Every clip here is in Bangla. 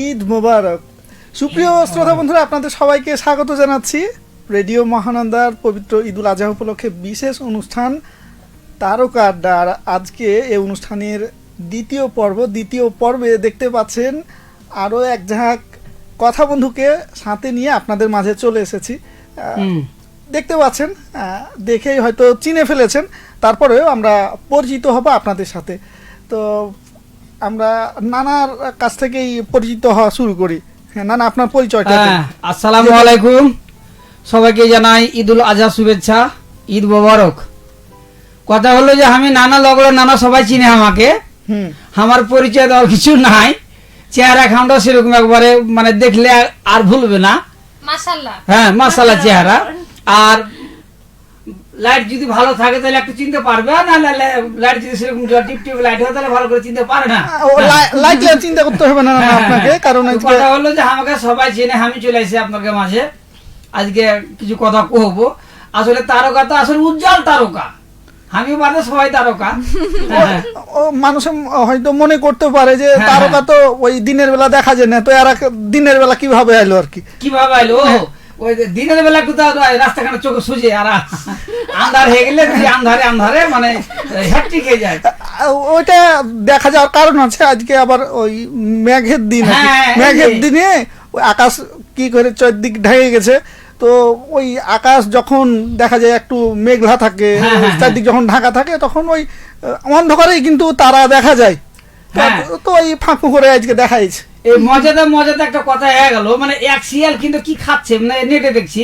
ঈদ মোবারক। সুপ্রিয় শ্রোতা বন্ধুরা, আপনাদের সবাইকে স্বাগত জানাচ্ছি রেডিও মহানন্দার পবিত্র ঈদুল আজহা উপলক্ষে বিশেষ অনুষ্ঠান তারকা আড্ডা। আর আজকে এই অনুষ্ঠানের দ্বিতীয় পর্বে দেখতে পাচ্ছেন আরও এক ঝাঁক কথা বন্ধুকে সাথে নিয়ে আপনাদের মাঝে চলে এসেছি। দেখতে পাচ্ছেন, দেখেই হয়তো চিনে ফেলেছেন, তারপরেও আমরা পরিচিত হব আপনাদের সাথে। তো আমরা নানার কাছ থেকেই পরিচিত হওয়া শুরু করি। হ্যাঁ নানা, আপনার পরিচয়টা। আসসালামু আলাইকুম, সবাইকে জানাই ঈদুল আজহা শুভেচ্ছা, ঈদ মোবারক। কথা হলো যে আমি নানা লগলো, নানা সবাই চিনে আমাকে। আমার পরিচয় দেওয়ার কিছু নাই, চেহারা খামটা সেরকম একবারে মানে দেখলে আর ভুলবে না। মাশাআল্লাহ, হ্যাঁ মাশাআল্লাহ চেহারা। আর লাইট যদি ভালো থাকে তাহলে একটু চিনতে পারবে, না লাইট যদি সেরকম টিপ লাইট হয় তাহলে ভালো করে চিনতে পারে না। লাইট চিন্তা করতে হবে না আপনাকে, কারণ কথা হলো যে আমাকে সবাই চেনে, আমি চলে আসি আপনাদের মাঝে। আজকে কিছু কথা কহবো। আসলে তারকা তো আসলে উজ্জ্বল তারকা, আমি বাদে সবাই তারকা। মানুষ হয়তো মনে করতে পারে যে তারকা তো ওই দিনের বেলা দেখা যায় না, তো এরা দিনের বেলা কিভাবে আইলো আর কি, কিভাবে আইলো ওই দিনের বেলা কোথাও রাস্তাঘাটে চোখে সুজে, আর আন্ধার হয়ে গেলে আন্ধারে মানে হ্যাপটি খেয়ে যায়। ওইটা দেখা যাওয়ার কারণ আছে। আজকে আবার ওই মেঘের দিন, মেঘের দিনে ওই আকাশ কি করে চারদিক ঢেকে গেছে, তো ওই আকাশ যখন দেখা যায় একটু মেঘলা থাকে, চারদিক যখন ঢাকা থাকে, তখন ওই অন্ধকারেই কিন্তু তারা দেখা যায়। তো এই ফাঁকু করে আজকে দেখাইছে। এই মজাদা একটা কথা হয়ে গেল, মানে এক শিয়াল কিন্তু কি খাচ্ছে মানে নেটে দেখছি,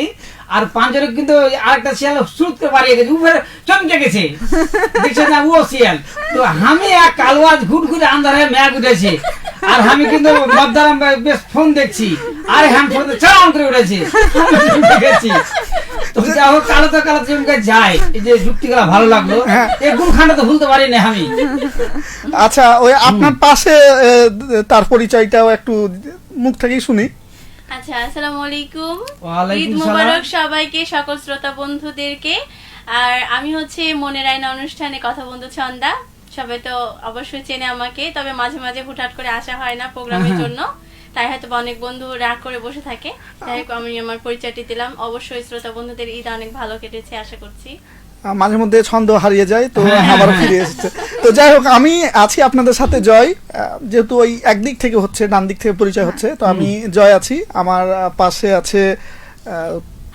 আর পাঁচজনে কিন্তু আরেকটা শিয়াল শুরুতে পারিয়ে গেছে, উপরে চমকে গেছে, দেখছে না ও শিয়াল। তো আমি এক কালো আজ ঘুটঘুটে আন্ধারে মেঘ উঠেছে, আর আমি কিন্তু মধ্যরাম বেশ ফোন দেখছি, আর হ্যাঁ ফোন চালান করে উঠেছে। তো যা হোক, কালো তো চমকে যায়। এই যে যুক্তিগুলা ভালো লাগলো, এই গুণখানটা তো ভুলতে পারি না আমি। আচ্ছা, ওই আপনার পাশে তার পরিচয়টাও একটু মুখ থেকেই শুনি। আচ্ছা, আসসালামু আলাইকুম, ওয়ালাইকুম ঈদ মোবারক সবাইকে, সকল শ্রোতা বন্ধুদেরকে। আর আমি হচ্ছে মনের আয়না অনুষ্ঠানে কথা বন্ধু ছন্দা। সবাই তো অবশ্যই চেনে আমাকে, তবে মাঝে মাঝে হুটহাট করে আসা হয় না প্রোগ্রামের জন্য, তাই হয়তো অনেক বন্ধু রাগ করে বসে থাকে। তাই আমি আমার পরিচয়টি দিলাম। অবশ্যই শ্রোতা বন্ধুদের ঈদ অনেক ভালো কেটেছে আশা করছি। মাঝে মধ্যে ছন্দ হারিয়ে যায়, তো আবার ফিরে এসেছে। তো যাই হোক, আমি আছি আপনাদের সাথে জয়। যেহেতু ওই একদিক থেকে হচ্ছে, ডান দিক থেকে পরিচয় হচ্ছে, তো আমি জয় আছি। আমার পাশে আছে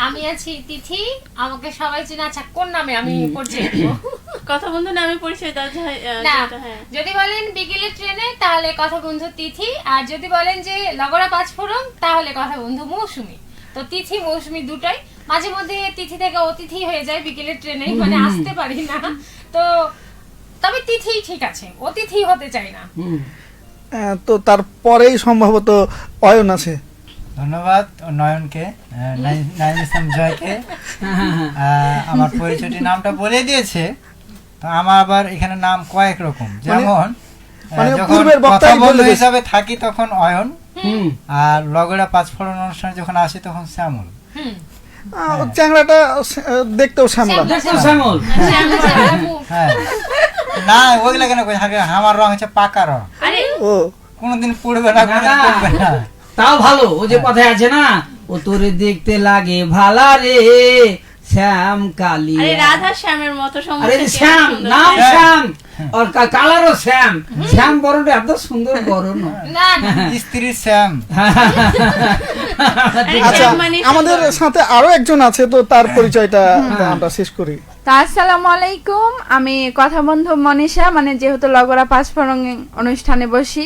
আমি আছি তিথি। আমাকে সবাই চেনে। আচ্ছা, কোন নামে আমি পরিচয় দেব? কথা বন্ধু নামে পরিচয় দাও। যদি বলেন বিকেলের ট্রেনে তাহলে কথা বন্ধু তিথি, আর যদি বলেন যে লগরা পাঁচফোড়ন তাহলে কথা বন্ধু মৌসুমী। তো তিথি মৌসুমী দুটাই। মাঝে মধ্যে তিথি থেকে অতিথি হয়ে যায় বিকেলের ট্রেনে, মানে আসতে পারি না। তো তবে তিথি ঠিক আছে, অতিথি হতে চাই না। তো তারপরেই সম্ভবত অয়ন আছে। ধন্যবাদ নয়নকে, নাইম ইসলাম জয়কে। আমার পরিচয়টি নামটা বলে দিয়েছে। তো আমার আবার এখানে নাম কয়েক রকম, যেমন যখন কথা বন্ধু হিসাবে থাকি তখন অয়ন, আর লগড়া পাঁচফোড়ন অনুষ্ঠানে যখন আসি তখন শ্যামল। চ্যাংড়াটা দেখতেও শ্যামলা। হ্যাঁ, না ওইগুলা কেন কই, আমার রং হচ্ছে পাকা রং, কোনদিন পুড়বে না, কোনদিন পুড়বে না। তাও ভালো, ও যে কথায় আছে না, ও তোরে দেখতে লাগে ভালা রে শ্যাম কালী, রাধা শ্যামের মতো শ্যাম নাম শ্যাম, আর কালারও শ্যাম। শ্যাম বরণটা এত সুন্দর বরণ, স্ত্রীর শ্যাম। আচ্ছা, আমাদের সাথে আরো একজন আছে, তো তার পরিচয়টা আমরা শেষ করি। আসসালামু আলাইকুম, আমি কথা বন্ধু মনীষা, মানে যেহেতু লগরা পাঁচফোড়ন অনুষ্ঠানে বসি,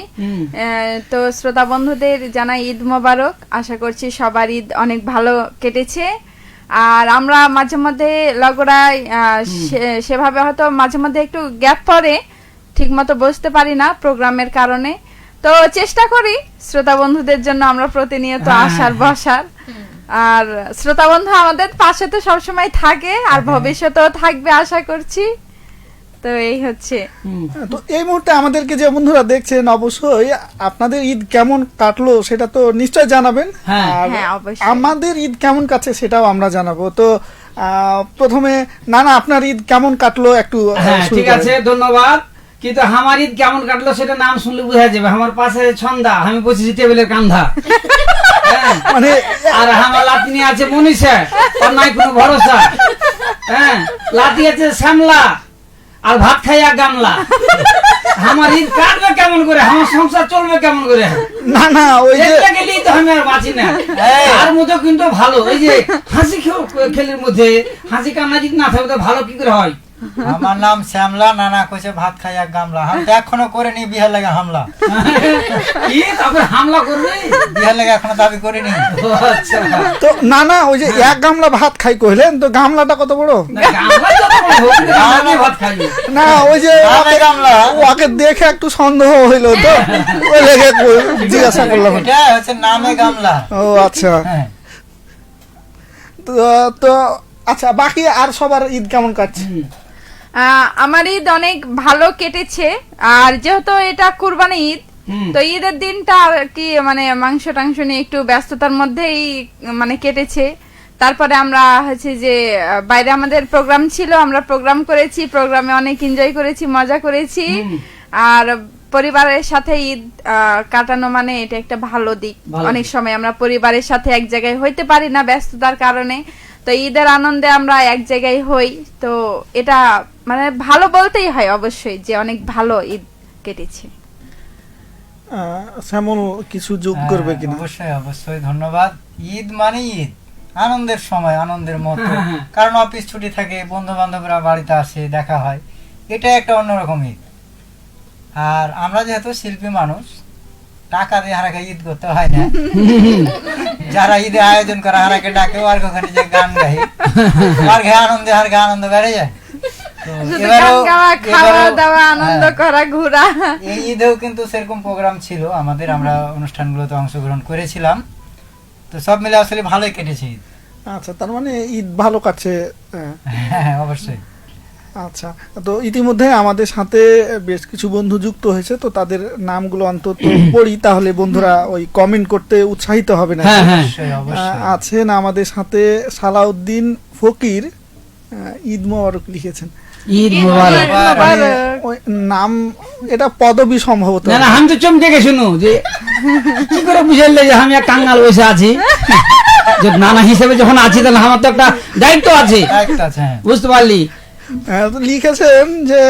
তো শ্রোতা বন্ধুদের জানাই ঈদ মোবারক। আশা করছি সবার ঈদ অনেক ভালো কেটেছে। আর আমরা মাঝে মধ্যে লগরায় সেভাবে হয়তো মাঝে মধ্যে একটু গ্যাপ পড়ে, ঠিক মতো বসতে পারি না প্রোগ্রামের কারণে। তো চেষ্টা করি শ্রোতা বন্ধুদের জন্য আমরা প্রতিনিয়ত আসার বসার। আর শ্রোতা বন্ধু আমাদের পাশে তো সবসময় থাকে, আর ভবিষ্যতেও থাকবে আশা করছি। তো এই হচ্ছে। তো এই মুহূর্তে আমাদেরকে যে বন্ধুরা দেখছেন, অবশ্যই আপনাদের ঈদ কেমন কাটলো সেটা তো নিশ্চয় জানাবেন, আর আমাদের ঈদ কেমন কাটছে সেটাও আমরা জানাবো। তো প্রথমে নানা, আপনার ঈদ কেমন কাটলো একটু? ঠিক আছে, ধন্যবাদ। কিন্তু আমার ঈদ কেমন কাটলো সেটা নাম শুনলে বোঝা যাবে। আমার পাশে ছন্দা, আমি বসেছি টেবিলের কান্ধা, হ্যাঁ, মানে আর আমার লাতিনি আছে মনীষা, তার নাই কোনো ভরসা, হ্যাঁ, লাতি আছে শ্যামলা, আর ভাত খাইয়া গামলা। আমার ঈদ কাটবে কেমন করে, আমার সংসার চলবে কেমন করে? না না ওই যে দেখতে গেলেই তো আমি আর বাঁচি না। তার মধ্যে কিন্তু ভালো, ওই যে হাসি খেলের মধ্যে হাসি কান্না যদি না থাকবে তো ভালো কি করে হয়? আমার নাম শ্যামলা, নানা কইছে ভাত খাই এক গামলা। আমি তো এখনো করে নি বিহার লাগে হামলা, কি তারপরে হামলা করবে? বিহার লাগে এখনো দাবি করিনি। ও আচ্ছা, তো না না ওই যে এক গামলা ভাত খাই কইলেন, তো গামলাটা কত বড়? না, গামলা যত বড় হোক, গামলা দিয়ে ভাত খাইবে। না ওই যে নামে গামলা, ওকে দেখে একটু সন্দেহ হইলো তো ওই লেগে জিজ্ঞাসা করলাম। এটা হচ্ছে নামে গামলা। ও আচ্ছা, হ্যাঁ, তো তো আচ্ছা বাকি আর সবার ঈদ কেমন কাটছে? আমার ঈদ অনেক ভালো কেটেছে। আর যেহেতু এটা কুরবানি ঈদ, হুম। তো ঈদের দিনটা আর কি মানে মাংস টাংস নিয়ে একটু ব্যস্ততার মধ্যেই মানে কেটেছে। তারপরে আমরা হচ্ছে যে বাইরে আমাদের প্রোগ্রাম ছিল, আমরা প্রোগ্রাম করেছি, প্রোগ্রামে অনেক এনজয় করেছি, মজা করেছি। আর পরিবারের সাথে ঈদ কাটানো মানে এটা একটা ভালো দিক। ভালো অনেক সময় আমরা পরিবারের সাথে এক জায়গায় হইতে পারি না ব্যস্ততার কারণে, তো ঈদের আনন্দে আমরা এক জায়গায় হই। তো এটা মানে ভালো বলতেই হয় অবশ্যই যে অনেক ভালো ঈদ কেটেছে। শ্যামল কিছু যোগ করবে কিনা? অবশ্যই অবশ্যই, ধন্যবাদ। ঈদ মানে ঈদ, আনন্দের সময়, আনন্দের মতো। হ্যাঁ। কারণ অফিস ছুটি থাকে, বন্ধু বান্ধবরা বাড়িতে আসে, দেখা হয়, এটা একটা অন্যরকম ঈদ। আর আমরা যেহেতু শিল্পী মানুষ, টাকা দিয়ে হারাকে ঈদ করতে হয় না। যারা ঈদে আয়োজন করে হারাকে ডাকে, আর ওখানে যে গান গাই, আর ঘে আনন্দে, আর ঘে আনন্দ বেড়ে যায়। তো শুধু এবারও- গান গাওয়া, খাওয়া এবারও- দাওয়া, আনন্দ হ্যাঁ, করা, ঘোরা। এই ঈদেও কিন্তু সেরকম প্রোগ্রাম ছিল আমাদের, আমরা অনুষ্ঠানগুলোতে অংশগ্রহণ করেছিলাম। তো সব মিলে আসলে ভালোই কেটেছে ঈদ। আচ্ছা, তার মানে ঈদ ভালো কাটছে। হ্যাঁ, অবশ্যই। আচ্ছা, তো ইতিমধ্যে আমাদের সাথে বেশ কিছু বন্ধু যুক্ত হয়েছে, তো তাদের নামগুলো অন্তত পড়ি, তাহলে বন্ধুরা ওই কমেন্ট করতে উৎসাহিত হবে না। হ্যাঁ হ্যাঁ, অবশ্যই অবশ্যই। আছেন আমাদের সাথে সালাউদ্দিন ফকির, ঈদ মোবারক লিখেছেন। ঈদ মোবারক। মানে ওই নাম, এটা পদবী সম্ভবত। না না, আমি তো চমকে গেছি শুনু যে কি করে বুঝাইলে যে আমি এক কাঙ্গাল বসে আছি, যে নানা হিসেবে যখন আছি তাহলে আমার তো একটা দায়িত্ব আছে, দায়িত্ব আছে, হ্যাঁ। বুঝতে পারলি? তো লিখেছেন যে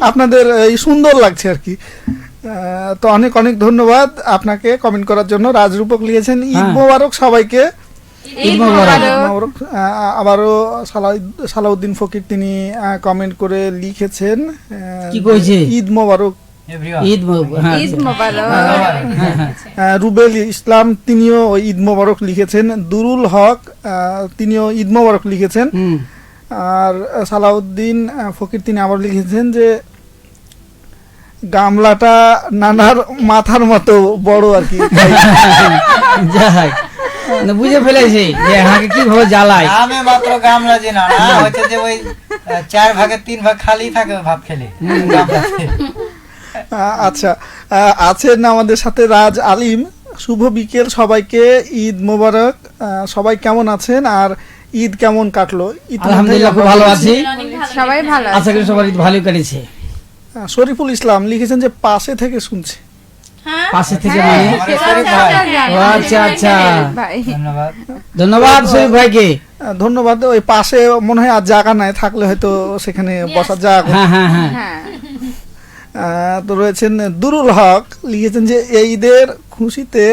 আপনাদের এই সুন্দর লাগছে আর কি। তো অনেক অনেক ধন্যবাদ আপনাকে কমেন্ট করার জন্য। রাজরূপক লিখেছেন ঈদ হ্যাঁ। মোবারক সবাইকে। ঈদ মোবারক। ঈদ মোবারক। আবারও সালাউদ্দিন ফকির তিনি কমেন্ট করে লিখেছেন কি কইছে? ঈদ মোবারক। Everyone. ঈদ মোবারক, হ্যাঁ। ঈদ মোবারক। হ্যাঁ, হ্যাঁ। রুবেল ইসলাম তিনিও ওই ঈদ মোবারক লিখেছেন। দুরুল হক তিনিও ঈদ মোবারক লিখেছেন। হুম। আর সালাউদ্দিন ফকির তিনি আবার লিখেছেন যে গামলাটা নানার মাথার মতো বড় আর কি। যাই, না বুঝে ফেলেছি যে হাঁকে কিভাবে জ্বালায়। নামে মাত্র গামলা যে না, না হচ্ছে যে ওই 4 ভাগের 3 ভাগ খালি থাকে ভাত খেলে। গামলাতে। আচ্ছা, আছেন আমাদের সাথে রাজ আলিম। শুভ বিকেল সবাইকে, ঈদ মোবারক। সবাই কেমন আছেন আর ঈদ কেমন কাটলো? ইতিমধ্যেই আলহামদুলিল্লাহ খুব ভালো আছি, অনেক ভালো সবাই ভালো আশা আছে। করি সবার ঈদ ভালো কেটেছে। শরীফুল ইসলাম লিখেছেন যে পাশে থেকে শুনছে। হ্যাঁ, পাশে থেকে হ্যাঁ, মানে আমাদের সেটা শরীফ তো ভাই। আমরা জানি। ও আচ্ছা, আচ্ছা। ভাই। ধন্যবাদ। ধন্যবাদ শরীফ ভাইকে। ধন্যবাদ। ওই পাশে মনে হয় আর জায়গা নাই, থাকলে হয়তো সেখানে বসার জায়গা। হ্যাঁ হ্যাঁ হ্যাঁ, হ্যাঁ, তো রয়েছেন দুরুল হক লিখেছেন যে এই ঈদের খুশিতে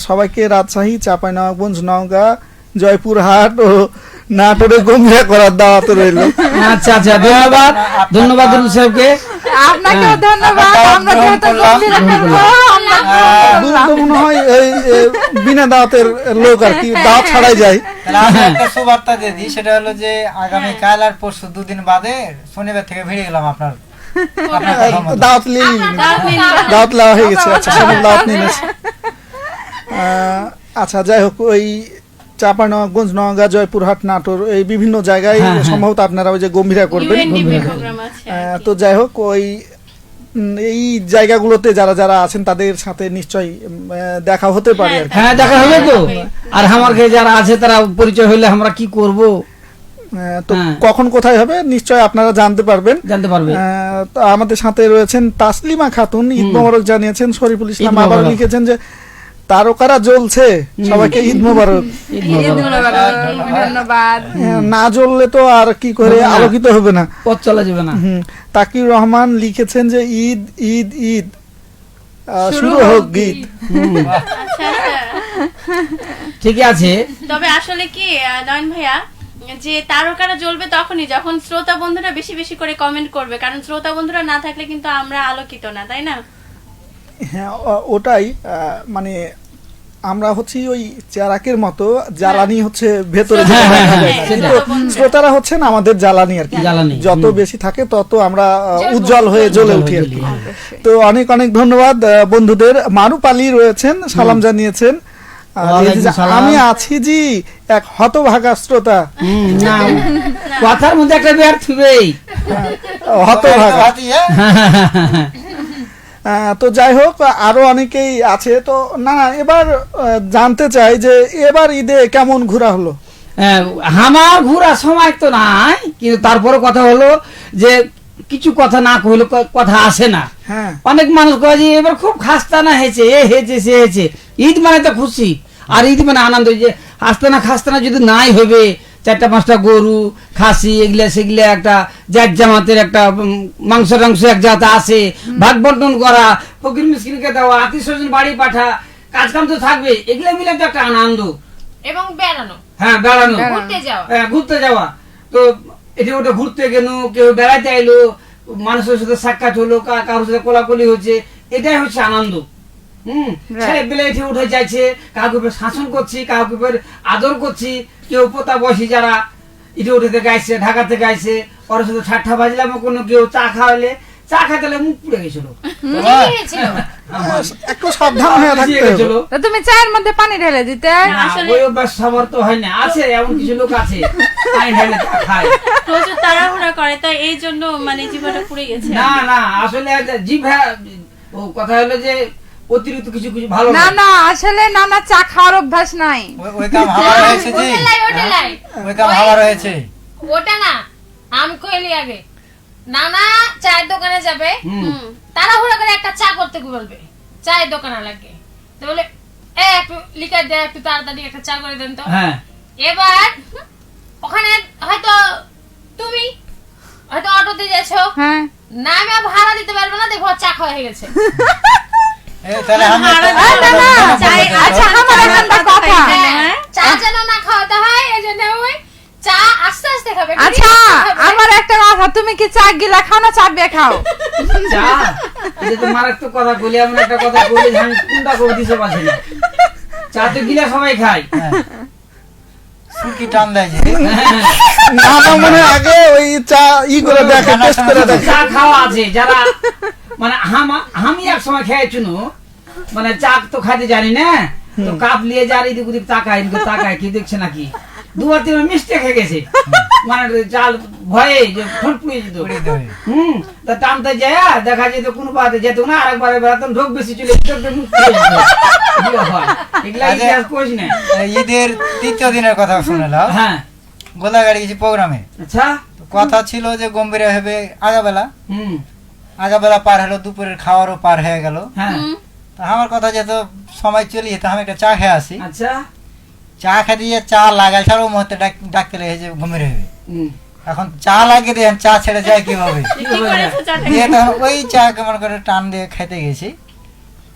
সবাইকে রাজশাহী, চাঁপাইনবাবগঞ্জ, নওগাঁ, জয়পুরহাট ও নাটোরে গম্ভীরা করার দাওয়াত রইল। আচ্ছা আচ্ছা, ধন্যবাদ ধন্যবাদ দুরুল সাহেবকে। আপনাকেও ধন্যবাদ। আমরা যেহেতু গম্ভীরা করবো, আমরা দুরুল তো মনে হয় এই বিনা দাওয়াতের লোক আর কি, দাওয়াত ছাড়াই যায়। তাহলে আমি একটা সুবার্তা দিয়ে দিই, সেটা হলো যে আগামী কাল আর পরশু 2 দিন বাদে শনিবার থেকে ভিড়ে গেলাম আপনার কথা মতো। দাওয়াত নিয়ে দাওয়াত নিন। দাওয়াত নেওয়া হয়ে গেছে। আচ্ছা, সবাই দাওয়াত নিয়ে নিয়েছে। আচ্ছা, যাই হোক, ওই চাঁপাইনবাবগঞ্জ, নওগাঁ, জয়পুরহাট, নাটোর এই বিভিন্ন জায়গায় হ্যাঁ, হ্যাঁ। সম্ভবত আপনারা ওই যে গম্ভীরা করবেন। UNDP প্রোগ্রাম আছে আর কি। তো যাই হোক, ওই এই জায়গাগুলোতে যারা যারা আছেন তাদের সাথে নিশ্চয়ই দেখা হতে পারে আর কি। হ্যাঁ, দেখা হবে তো। আর আমার যারা আছে তারা পরিচয় হইলে আমরা কি করব, তো হ্যাঁ। কখন কোথায় হবে নিশ্চয় আপনারা জানতে পারবেন। জানতে পারবে। তো আমাদের সাথে রয়েছেন তাসলিমা খাতুন, ঈদ মোবারক জানিয়েছেন। শরীফুল ইসলাম ঈদ আবার মোবারক। লিখেছেন যে তারকারা জ্বলছে, সবাইকে ঈদ মোবারক। ঈদ ঈদ মোবারক। মোবারক, ধন্যবাদ। না জ্বললে তো আর কি করে হবে না। আলোকিত হবে না। পথ চলা যাবে না। তাকির রহমান লিখেছেন যে ঈদ ঈদ ঈদ শুরু হোক গীত। আচ্ছা আচ্ছা। ঠিকই আছে। তবে আসলে কি নয়ন ভাইয়া, যে তারকারা জ্বলবে তখনই যখন শ্রোতা বন্ধুরা বেশি বেশি করে কমেন্ট করবে, কারণ শ্রোতা বন্ধুরা না থাকলে কিন্তু আমরা আলোকিত না, তাই না? হ্যাঁ, ওটাই মানে আমরা হচ্ছি ওই চেরাকের মতো, জ্বালানি হচ্ছে ভেতরে যেটা হ্যাঁ, দেখা হ্যাঁ, যায় না। হ্যাঁ, কিন্তু সেটা। শ্রোতারা হচ্ছেন আমাদের জ্বালানি আর কি। জ্বালানি। যত বেশি থাকে তত আমরা উজ্জ্বল হয়ে জ্বলে উঠি আর কি। অবশ্যই। তো অনেক অনেক ধন্যবাদ বন্ধুদের। মারুপ আলী রয়েছেন, সালাম জানিয়েছেন। ওয়ালাইকুম সালাম। আমি আছি জি এক হতভাগা শ্রোতা। না, কথার মধ্যে একটা বিয়ার থুবেই। হতভাগা। হাতি, হ্যাঁ? তো যাই হোক, আরো অনেকেই আছে। তো না এবার জানতে চাই যে এবার ঈদে কেমন ঘোরা হলো? আমার ঘোরা সময় তো নাই, কিন্তু তারপরে কথা হলো যে কিছু কথা না কইলে কথা আসে না। হ্যাঁ, অনেক মানুষ কয় যে এবার খুব খাস্তানা হয়েছে, এ হয়েছে সে হয়েছে। ঈদ মানে তো খুশি, আর ঈদ মানে আনন্দ। যে হাস্তানা খাস্তানা যদি নাই হবে, 4-5টা গরু খাসি এগুলা সেগুলা একটা জাত জামাতের একটা মাংস টাংস এক জাত আছে, ভাগ বন্টন করা, ফকির মিসকিনকে দেওয়া, আত্মীয় স্বজন বাড়ি পাঠা, কাজ কাম তো থাকবে, এগুলা মিলে তো একটা আনন্দ। এবং বেড়ানো, হ্যাঁ, বেড়ানো, ঘুরতে যাওয়া। হ্যাঁ, ঘুরতে যাওয়া। তো এটা ওটা ঘুরতে গেল, কেউ বেড়াতে আইলো, মানুষের সাথে সাক্ষাৎ হলো, কারোর সাথে কোলাকুলি হচ্ছে, এটাই হচ্ছে আনন্দ। ছেলে পেলে এঠে উঠে যাচ্ছে, কাউকে ফের শাসন করছি, কাউকে ফের আদর করছি, কেউ পোতা বসি যারা ইটে উঠে থেকে আসছে, ঢাকা থেকে আসছে, ওর সাথে ঠাট্টা বাজলাম, কোনো কেউ চা খাওয়ালে, চা খাইতে মুখ পুড়ে গেছিল। ঠিকই হয়েছিল। একটু সাবধান হয়ে থাকতে হবে। গেছিল। তো তুমি চায়ের মধ্যে পানি ঢেলে দিতে। না, আসলে- ওই অভ্যাস সবার তো হয় না, আছে এমন কিছু লোক আছে পানি ঢেলে চা খায়। প্রচুর তাড়াহুড়া করে, তাই এই জন্য মানে জীবনটা পুড়ে গেছে। না না, আসলে জিভা ও কথা হলো যে অতিরিক্ত কিছু কিছু ভালো না না। না, আসলে নানা চা খাওয়ার অভ্যাস নাই। ওই কাম আমার হয়েছে জি, ওটালাই, ওটালাই। ওই কাম আমার হয়েছে। ওটা না, আমি কইলি আগে নানা চায়ের দোকানে যাবে, হুম। তাড়াহুড়া করে একটা চা করতে বলবে, চায়ের দোকানে লাগে তো বলে একটু লিখে দে, একটু তাড়াতাড়ি একটা চা করে দেন তো। হ্যাঁ, এবার ওখানে হয়তো তুমি হয়তো অটোতে যাচ্ছো, হ্যাঁ, নামে ভাড়া দিতে পারবে না, দেখো চা খাওয়া হয়ে গেছে। তাহলে আমি একটা- না, না, আচ্ছা আমার একটা কথা। হ্যাঁ, চা যেন না খাওয়াতে হয়, এই জন্য ওই চা আস্তে আস্তে খাবে। আচ্ছা আমার একটা কথা, তুমি কি চা গিলা খাও না চাপ দিয়ে খাও? চা এটা তো মারাত্মক কথা বলি, এমন একটা কথা বলি যে আমি কোনটা করে দিতে পারছি না। চা তো গিলা সবাই খায়। হ্যাঁ। সুকি টান দেয় যে। না না, মানে আগে ওই চা করে দেখে, টেস্ট করে দেখে। চা খাওয়া আছে যারা মানে আমি এক সময় খেয়েছি, মানে চা তো খাইতে জানি না, তো কাপ নিয়ে যার এদিক ওদিক তাকায় কি দেখছে নাকি, 2-3 মিস্টেক হয়ে গেছে, মানে চাল ভয়ে যে ঠোঁট পুড়ে যেত। উড়িয়ে দেবে। তা টানতে যায় দেখা যেত কোনো পাতে যেত না, আরেকবার বেড়াতাম, ঢোক বেশি চলে যেত, মুখ পুড়ে যেত। এগুলো হয়, এগুলা ইতিহাস কইস না। ঈদের 3য় দিনের কথা শুনলাম, হ্যাঁ, গোলাগাড়ি কিছু প্রোগ্রামে আচ্ছা, কথা ছিল যে গম্ভীরা হবে আগাবেলা, হুম, আগাবেলা পার হলো, দুপুরের খাওয়ারও পার হয়ে গেল। হ্যাঁ, তা আমার কথা যেত সময় চলে যেত, আমি একটা চা খেয়ে আসি। আচ্ছা, চা খেতে গিয়ে চা লাগাই ছাড়া ও মুহূর্তে ডাকতে লেগে যে গম্ভীর হবে। হুম, এখন চা লাগিয়ে দিয়ে চা ছেড়ে যায় কিভাবে? কি করেছো চাটা? দিয়ে তখন ওই চা কেমন করে টান দিয়ে খেতে গেছি,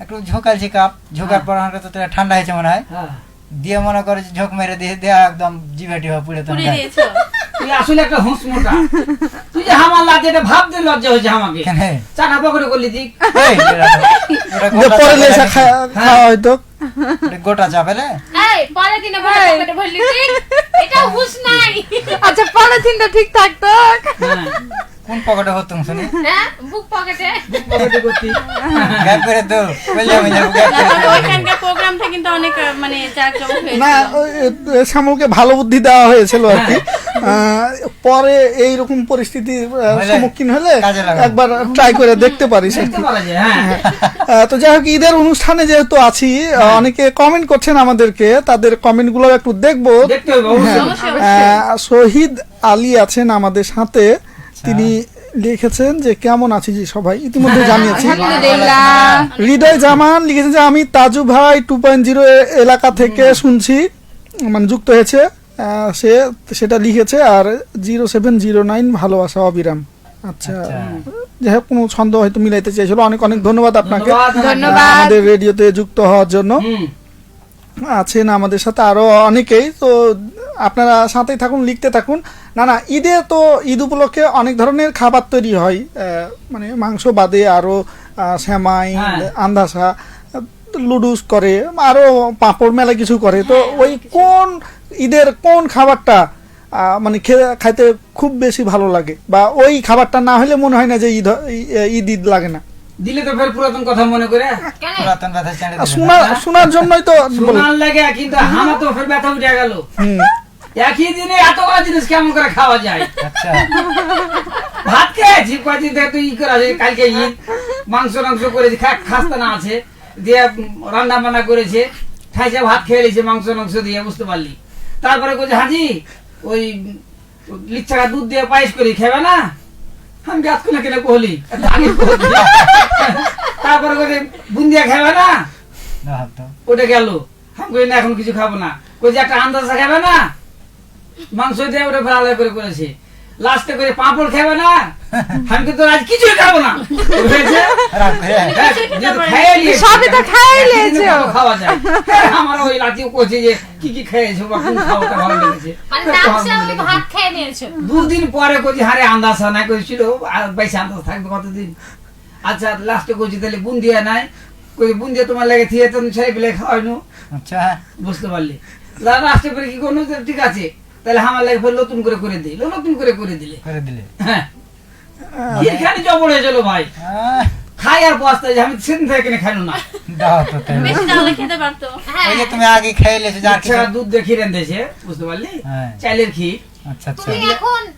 একটু ঝোঁকালছি কাপ, ঝোঁকার পর আমার কাছে তো ঠান্ডা হয়েছে মনে হয়, হ্যাঁ। দিয়ে মনে করে যে ঝোঁক মেরে দিয়ে দেয়া একদম জিভা টিভা পুড়ে পুড়ে তখন দিয়েছো। তুই আসলে একটা হুঁস মোটা, তুই যে আমার লাজে এটা ভাবতে লজ্জা হয়েছে আমাকে। কেন? চাটা পকড়ে করলি দিক। এই, ওটা যে গোটা পরে চা লেসা ফেলে খাওয়া হয়তো। ওটা গোটা চা ফেলে এই পরের দিনে পকেটে ভরলি ঠিক, এটা হুঁশ নাই। আচ্ছা পলিথিনটা ঠিক থাকতো। হ্যাঁ, কোন পকেটে হতো শুনি হ্যাঁ, বুক পকেটে। পকেটে করতি। গ্যাপ করে তো বললে আমি যাবো গ্যাপ না, করে তবে তো। ওইখানকার প্রোগ্রামটা কিন্তু অনেক মানে জাঁকজমক না হয়েছিল। শ্যামলকে ভালো বুদ্ধি দেওয়া হয়েছিল আর কি। পরে এইরকম পরিস্থিতি হলে সম্মুখীন হলে কাজে লাগাবো। একবার ট্রাই করে দেখতে পারিস আর দেখতে কি। পারা যায়, হ্যাঁ। তো যাই হোক, ঈদের অনুষ্ঠানে যেহেতু আছি, অনেকে কমেন্ট করছেন আমাদেরকে, তাদের কমেন্ট গুলো একটু দেখবো। দেখতে হবে অবশ্যই। শহীদ আলী আছেন আমাদের সাথে, তিনি লিখেছেন যে কেমন আছি জি সবাই, ইতিমধ্যে জানিয়েছি। আলহামদুলিল্লাহ। হৃদয় জামান লিখেছেন যে আমি তাজু ভাই 2.0 এলাকা থেকে শুনছি, মানে যুক্ত হয়েছে, সে সেটা লিখেছে। আর 0709 ভালোবাসা অবিরাম। আচ্ছা, যাই হোক, কোনো ছন্দ হয়তো মিলাইতে চেয়েছিল। অনেক অনেক ধন্যবাদ আপনাকে ধন্যবাদ। আমাদের রেডিওতে যুক্ত হওয়ার জন্য। হুম। আছেন আমাদের সাথে আরো অনেকেই, তো আপনারা সাথেই থাকুন, লিখতে থাকুন। না ঈদে তো ঈদ উপলক্ষে অনেক ধরনের খাবার তৈরি হয়, মানে মাংস বাদে আরো সেমাই, হ্যাঁ। আন্দাসা, লুডুস করে, আরো পাঁপড় মেলা কিছু করে। তো ওই কোন ঈদের কোন খাবারটা মানে খাইতে খুব বেশি ভালো লাগে, বা ওই খাবারটা না হলে মনে হয় না যে ঈদ ঈদ লাগে না? দিলে তো ফের পুরাতন কথা মনে করে কেন পুরাতন ব্যথা ছেড়ে দিলেন। শোনার জন্যই তো বলি। শোনার লাগে, কিন্তু আমার তো ফের ব্যথা উঠে গেল। হুম। একই দিনে এতগুলো জিনিস কেমন করে খাওয়া যায়? আচ্ছা, ভাত খেয়েছি কয়েকদিন থেকে, তো ই করা যায়, কালকে ঈদ মাংস করেছি, খাস্তা না আছে দিয়ে রান্না বান্না করেছে, খাইছে, ভাত খেয়ে নিয়েছে মাংস দিয়ে, বুঝতে পারলি। তারপরে বলছে হাজি ওই লিচ্ছা দুধ দিয়ে পায়েস করি, খাবে না? আমি গাছ কোনে কেন কহলি, তারপরে বলছে বুন্দিয়া খাবে না? দাও তো। ওটা গেল। আমি কই না, এখন কিছু খাবো না। কই যে একটা আন্দাজা খাবে না? মাংস দিয়ে ওটা ভালো করে করেছে। লাস্টে করে পাঁপড় খাবে না? আমি কিন্তু আজ কিছুই খাবো না। বুঝেছে? রাগ করে। হ্যাঁ, যেহেতু খেয়ে নিয়েছি, সবই তো খেয়ে একদিনে নিয়েছো। কত খাওয়া যায়? আমার ওই লাঠিও কইছে যে কি খেয়েছো বা কোন খাওয়াটা ভালো লেগেছে। মানে তো নামছে ভালো আমি লেগেছে। ভাত খেয়ে নিয়েছো। দুদিন পরে কইছি হারে আন্দাজা নাই কইছিল, আর বেশি আন্দাজ থাকবে কতদিন? আচ্ছা, লাস্টে কইছি তাহলে বুন্দিয়া নাই, কই বুন্দিয়া তোমার লাগে থিয়ে তুমি ছেলে পেলে খাওয়াইনো, আচ্ছা, বুঝতে পারলি। লাস্টে পরে কি করলো, যে ঠিক আছে তাহলে আমার লাগে ফের নতুন করে দিই, নতুন করে দিলে। করে দিলে। হ্যাঁ, এখানে জবর হয়ে গেল ভাই। খাই আর বসতে, আমি সেদিন থেকে কিনে খাইলো না। দাও তো তাহলে। বেশি তাহলে খেতে পারতো। হ্যাঁ ওই যে তুমি আগে খেয়ে লেছো যার আচ্ছা, কিছু। দুধ দিয়ে ক্ষীর এনেছে, বুঝতে পারলি, হ্যাঁ। চাইলের ক্ষীর। আচ্ছা, আচ্ছা।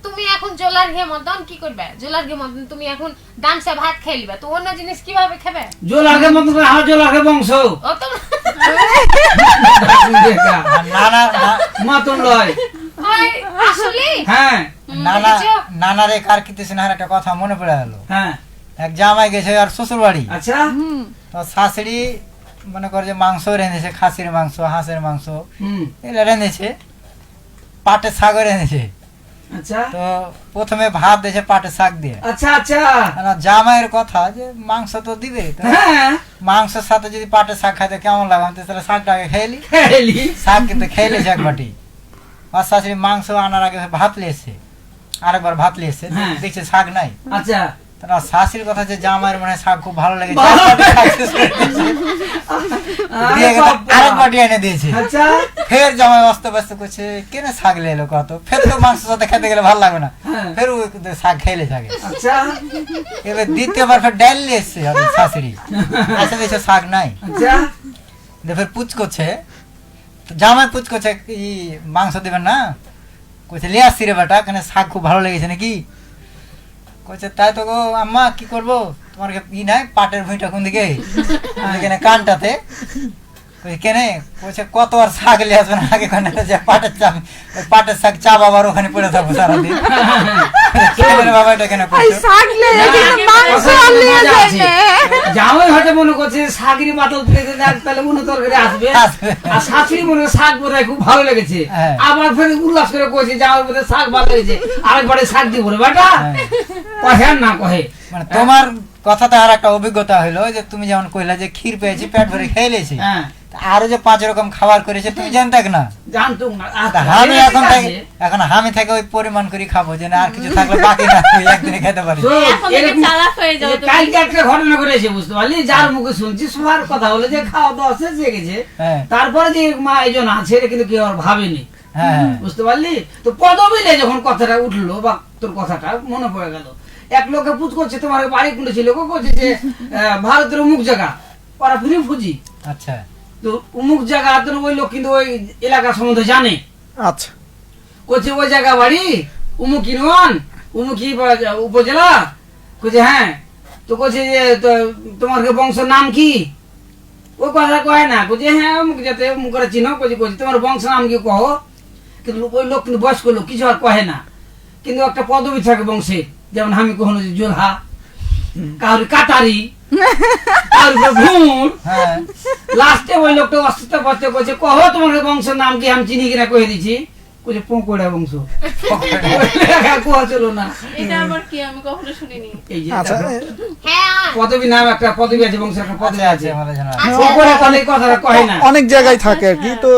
তুমি এখন জোলার ঘে মতন কি করবে? জোলার ঘে মতন তুমি এখন দামসা ভাত খেলিবা, তো অন্য জিনিস কিভাবে খাবে? জোলাকে মতো করে আমার জোলাকে বংশ ও তো মাতন লয়। ওই আসলে হ্যাঁ নানারে কার কিতেছে না একটা কথা মনে পড়ে গেল। হ্যাঁ, এক জামাই গেছে আর শ্বশুর বাড়ি, আচ্ছা, তো শাশুড়ি মনে করে যে মাংস রেঁধেছে, খাসির মাংস, হাঁসের মাংস, হুম, এগুলো রেঁধেছে, পাটের শাক রেঁধেছে। আচ্ছা, তো প্রথমে ভাত দিয়েছে পাটের শাক দিয়ে। আচ্ছা, আচ্ছা, আর জামাইয়ের কথা যে মাংস তো দিবে, তো হ্যাঁ, মাংসের সাথে যদি পাটের শাক খাইতে কেমন লাগে, আমি তো তাহলে শাকটা আগে খেয়েলি। খেলি। শাক কিন্তু খেয়েলেছে এক বাটি। আর শাশুড়ি মাংস আনার আগে ভাত লিয়েছে, আরেকবার ভাত লিয়েছে, হ্যাঁ। দেখছে শাক নাই। আচ্ছা, তারা শাশুড়ির কথা যে জামাইয়ের মনে হয় শাক খুব ভালো লেগেছে, ভালো শাক শেষ করে দিয়েছে। দিয়ে আরে গেছে, বাবা। আরেক বাটি এনে দিয়েছে। আচ্ছা, ফের জামাই অস্ত ব্যস্ত করছে, কেন শাক লেলো কত, ফের তো মাংসের সাথে খেতে গেলে ভালো লাগবে না, হ্যাঁ। ফের ওই শাক খেলে থাকে। আচ্ছা, এবার দ্বিতীয়বার ফের ডাল নিয়ে এসছে ওদের শাশুড়ি, এসে দেখছে শাক নাই। আচ্ছা, দিয়ে ফের পুচ করছে, তো জামাই পুচ করছে ই মাংস দেবেন না, কইছে লিয়ে আসছি রে বেটা, কেন শাক খুব ভালো লেগেছে নাকি? কইছে তাই তো গো আম্মা, কি করবো, তোমার ই নাই পাটের ভুঁইটা কোন দিকে, এখানে কানটাতে। কই কেনে? কইছে কত আর শাক লিয়ে আসবে না, আগে কেন যে পাটের শাক চা বাবার ওখানে পড়ে থাকবো সারাদিন। বাবা এটা কেন এই করছো? শাক লেগে কিন্তু মাংস আর লিয়ে যায় না। জামাই হয়তো মনে করছে শাকরি পাতল তুলেছে, যাক তাহলে অন্য তরকারি আসবে, আসবে। আর শাশুড়ি মনে হয় শাক বোধহয় খুব ভালো লেগেছে, হ্যাঁ। আবার ফের উল্লাস করে কইছে জামাই বোধহয় শাক ভালো লেগেছে, আরেকবারে শাক দিব রে বেটা, কহে আর না কহে। মানে তোমার কথাতে আর একটা অভিজ্ঞতা হইলো যে তুমি যেমন কইলা যে ক্ষীর পেয়েছি, পেট ভরে খেয়ে লেছি, হ্যাঁ, আরো যে 5 রকম খাবার করেছে তুমি জানতে না। জানতো না। তা আমি এখন আমি থেকে ওই পরিমাণ করে খাবো, যে না আর কিছু থাকলে বাকি না ওই একদিনে খেতে পারি। তো এখন থেকে এরকম- চালাক হয়ে যাও তুমি। কালকে একটা ঘটনা ঘটেছে, বুঝতে পারলি, যার মুখে শুনছি সবার কথা হলো যে খাওয়া দাওয়া শেষ হয়ে গেছে, হ্যাঁ, তারপরে যে মা এইজন আছে এটা কিন্তু কেউ আর ভাবেনি, হ্যাঁ, বুঝতে পারলি। তো পদবিলে যখন কথাটা উঠলো বা তোর কথাটা মনে পড়ে গেল, এক লোকে পুজ করছে তোমার বাড়ি খুলেছিল, করছে যে ভারতের অমুক জায়গা ওরা ফিরে ফুজি, আচ্ছা, তো অমুক জায়গা তো ওই লোক কিন্তু ওই এলাকা সম্বন্ধে জানে। আচ্ছা, কোচে ওই জায়গা বাড়ি উমুক ইউনিয়ন উমুকি উপজেলা কোচে হ্যাঁ তো কোচে যে তোমার বংশের নাম কি ওই কথা কয় না কোচে হ্যাঁ অমুক যাতে অমুক করে চিনো কোচে কোচে তোমার বংশের নাম কি কহ কিন্তু ওই লোক কিন্তু বয়স্ক লোক কিছু আর কহে না কিন্তু একটা পদবি থাকে বংশে যেমন আমি কখনো জোলহা কারোর কাটারি কারোর ভুঁড় হ্যাঁ লাস্টে ওই লোকটা অস্তিত্ব করতে করছে কহ তোমার বংশের নাম কি আমি চিনি কিনা কয়ে দিচ্ছি কোচে পোকড়া বংশ কোয়া চলো না এটা আবার কি আমি কখনো শুনিনি। এই যে আচ্ছা হ্যাঁ পদবী নাম একটা পদবী আছে বংশের একটা পদবী আছে আমার জানা আছে। আচ্ছা, পোকড়া তাহলে এই কথাটা কয় না অনেক জায়গায় থাকে আর কি তো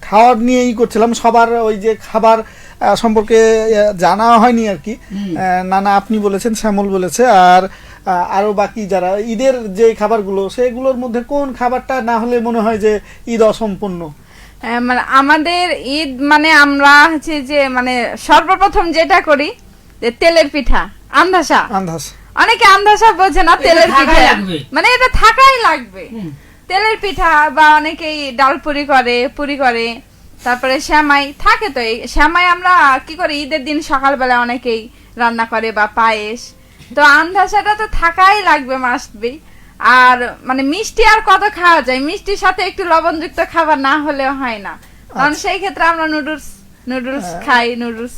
খাওয়ার নিয়েই করছিলাম সবার ওই যে খাবার সম্পর্কে জানা হয়নি আর কি নানা আপনি বলেছেন শ্যামল বলেছে আর আরো বাকি যারা ঈদের যে খাবারগুলো সেগুলোর মধ্যে কোন খাবারটা না হলে মনে হয় যে ঈদ অসম্পূর্ণ? মানে আমাদের ঈদ মানে আমরা হচ্ছে যে মানে সর্বপ্রথম যেটা করি যে তেলের পিঠা আন্দাসা আন্দাজ অনেকে আন্দাসা বোঝে না তেলের থাকাই পিঠা লাগবে। মানে এটা থাকাই লাগবে হুম। তেলের পিঠা বা অনেকেই ডাল পুরি করে তারপরে শ্যামাই থাকে তো এই শ্যামাই আমরা কি করি ঈদের দিন সকালবেলা অনেকেই রান্না করে বা পায়েস তো আন্দাসাটা তো থাকাই লাগবে মাস্ট বি আর মানে মিষ্টি আর কত খাওয়া যায় মিষ্টির সাথে একটু লবণযুক্ত খাবার না হলেও হয় না কারণ সেই ক্ষেত্রে আমরা নুডলস খাই নুডলস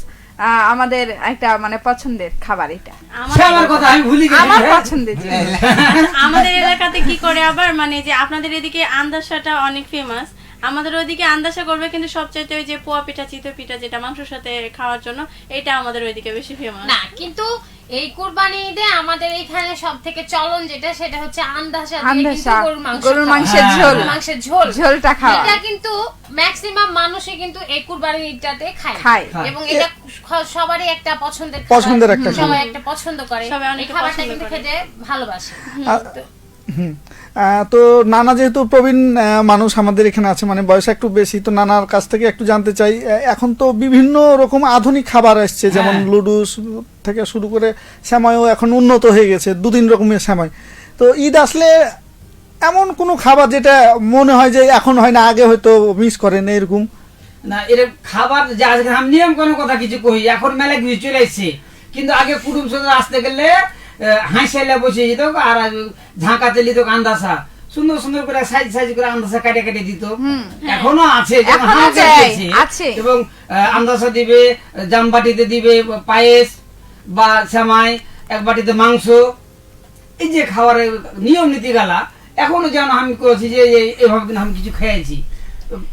আমাদের একটা মানে পছন্দের খাবার এটা সে আমার কথা আমি ভুলি গেছি আমার হ্যাঁ। পছন্দের জিনিস। আমাদের এলাকাতে কি করে আবার মানে যে আপনাদের এদিকে আন্দাসাটা অনেক ফেমাস, আমাদের ওইদিকে আন্দাসা করবে কিন্তু সবচাইতে ওই যে পোয়া পিঠা চিতই পিঠা যেটা মাংসের সাথে খাওয়ার জন্য এটা আমাদের ওইদিকে বেশি ফেমাস। না কিন্তু এই কুরবানি ঈদে আমাদের এখানে সব থেকে চলন যেটা সেটা হচ্ছে আন্দাসা দিয়ে কিন্তু আন্দাসা, গরুর মাংসের হ্যাঁ, ঝোল হ্যাঁ। মাংসের ঝোল ঝোলটা খাওয়া এটা কিন্তু ম্যাক্সিমাম মানুষই কিন্তু এই কুরবানি ঈদটাতে খায় খায়। এবং এটা সবারই একটা পছন্দের পছন্দের একটা খাবার। সবাই একটা পছন্দ করে সবাই এই অনেকে খাবারটা পছন্দ কিন্তু করে। খেতে ভালোবাসে হুম। তো নানা যেহেতু প্রবীণ মানুষ আমাদের এখানে আছে মানে বয়স একটু বেশি তো নানার কাছ থেকে একটু জানতে চাই এখন তো বিভিন্ন রকম আধুনিক খাবার আসছে যেমন হ্যাঁ। লুডুস থেকে শুরু করে শ্যামাইও এখন উন্নত হয়ে গেছে 2-3 রকমের শ্যামাই তো ঈদ আসলে এমন কোনো খাবার যেটা মনে হয় যে এখন হয় না আগে হয়তো মিস করেন এরকম? না এর খাবার যে আজকে আমি নিয়ম কোনো কথা কিছু কই এখন মেলা কিছু চলে এসছে কিন্তু আগে কুটুম সদর আসতে গেলে হাঁসাইলে বসে যেত আর ঝাঁকাতে দিত আন্দাসা সুন্দর সুন্দর করে সাইজ করে আন্দাসা কাটে কাটে দিত এখনো আছে যেমন এখনো হাঁস দেয়, আছে আছে। এবং আন্দাসা দিবে জামবাটিতে দিবে পায়েস বা শ্যামাই এক বাটিতে মাংস এই যে খাবারের নিয়ম নীতি গালা এখনো যেন আমি করেছি যে এভাবে কিন্তু আমি কিছু খেয়েছি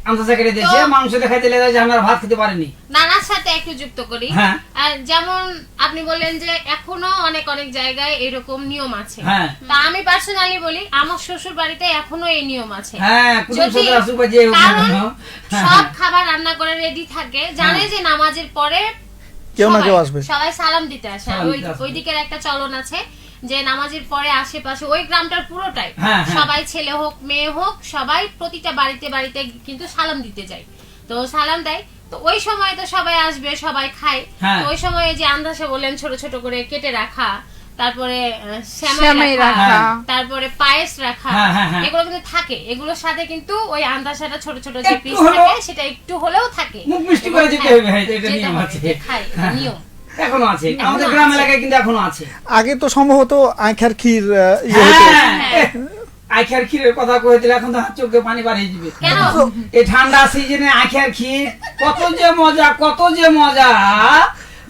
আন্দাজা কেটে দিয়েছে তো- মাংস দেখাইতে লেগে যে আমরা ভাত খেতে পারিনি নানার সাথে একটু যুক্ত করি হ্যাঁ। আর যেমন আপনি বললেন যে এখনো অনেক অনেক জায়গায় এরকম নিয়ম আছে হ্যাঁ। তা আমি পার্সোনালি বলি আমার শ্বশুর বাড়িতে এখনো এই নিয়ম আছে হ্যাঁ কুটুম যদি- সদর আসুক বা যে হোক না কারণ কেন। হ্যাঁ, সব হ্যাঁ। খাবার রান্না করে রেডি থাকে জানে যে নামাজের পরে কেউ না সবাই- কেউ আসবে। সবাই সালাম দিতে আসে সালাম ওই দিতে আসবে। ওই দিকের একটা চলন আছে যে নামাজের পরে আশেপাশে ওই গ্রামটার পুরোটাই হ্যাঁ, হ্যাঁ। সবাই ছেলে হোক মেয়ে হোক সবাই প্রতিটা বাড়িতে বাড়িতে কিন্তু সালাম দিতে যায় তো সালাম দেয় তো ওই সময় তো সবাই আসবে সবাই খায় হ্যাঁ। তো ওই সময় যে আন্দাজে বললেন ছোট ছোট করে কেটে রাখা তারপরে সেমাই শ্যামাই রাখা রাখা। তারপরে পায়েস রাখা হ্যাঁ, হ্যাঁ, হ্যাঁ। এগুলো কিন্তু থাকে এগুলোর সাথে কিন্তু ওই আন্দাজাটা ছোট ছোট যে একটু পিস হলেও- থাকে সেটা একটু হলেও থাকে মুখ মিষ্টি করে যেতে এবং হবে, হ্যাঁ, এটা যেতে নিয়ম হবে, আছে। যে খায়, এটা হ্যাঁ। নিয়ম এখনো আছে আমাদের এখনো গ্রাম আছে। এলাকায় কিন্তু এখনো আছে আগে তো সম্ভবত আঁখার ক্ষীর ইয়ে হতো হ্যাঁ, আখের ক্ষীরের কথা কয়ে দিলে এখন তো হাত চোখে পানি বাড়িয়ে যাবে কেন? এই ঠান্ডা সিজনে আখের ক্ষীর কত যে মজা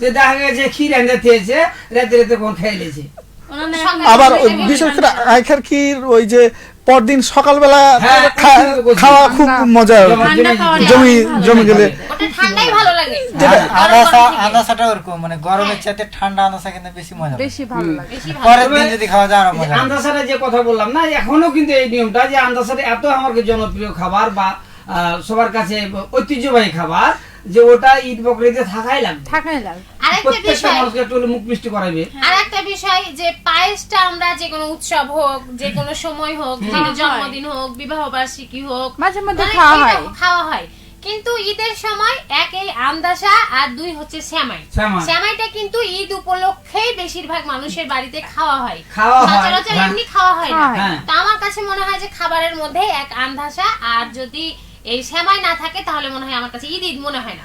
যে দেখা গেছে ক্ষীর এনে খেয়েছে রাতে রাতে কোন খেয়ে লেছে ওনাদের সকালে এখন আবার বেশি বেশি বিশেষ করে মানুষ আঁখার ক্ষীর ওই যে পরদিন সকালবেলা হ্যাঁ, খাওয়া খুব মজা ঠান্ডা খাওয়ার জমি গেলে ওটা ঠান্ডাই ভালো লাগে আন্দাসাটা ওরকম মানে গরমের চাইতে ঠান্ডা আন্দাসা কিন্তু বেশি মজা লাগে। বেশি ভালো লাগে বেশি ভালো পরের দিন যদি খাওয়া যায় আরো মজা লাগে। আন্দাসারে যে কথা বললাম না এখনো কিন্তু এই নিয়মটা যে আন্দাসারে এত আমার জনপ্রিয় খাবার বা সবার কাছে ঐতিহ্যবাহী খাবার যে ওটা ঈদ বকরিতে থাকাই লাগবে থাকাই লাগে আরেকটা প্রত্যেকটা বিষয় মানুষকে একটু হলে মুখ মিষ্টি করাবে আর একটা বিষয় যে পায়েসটা আমরা যে কোনো উৎসব হোক যে কোনো সময় হোক যেটা জন্মদিন হোক বিবাহ বার্ষিকী হোক মাঝে মধ্যে মানে খাওয়া এটা হয়। খাওয়া হয় কিন্তু ঈদের সময় এক এই আন্দাসা আর দুই হচ্ছে শ্যামাই শ্যামাই। শ্যামাইটা কিন্তু ঈদ উপলক্ষেই বেশিরভাগ মানুষের বাড়িতে খাওয়া হয় খাওয়া হয়, সচরাচর হ্যাঁ। এমনি খাওয়া হয় না খাওয়া হয়। হ্যাঁ। তো আমার কাছে মনে হয় যে খাবারের মধ্যে এক আন্দাসা আর যদি এই সেমাই না থাকে তাহলে মনে হয় আমার কাছে ঈদ ঈদ মনে হয় না।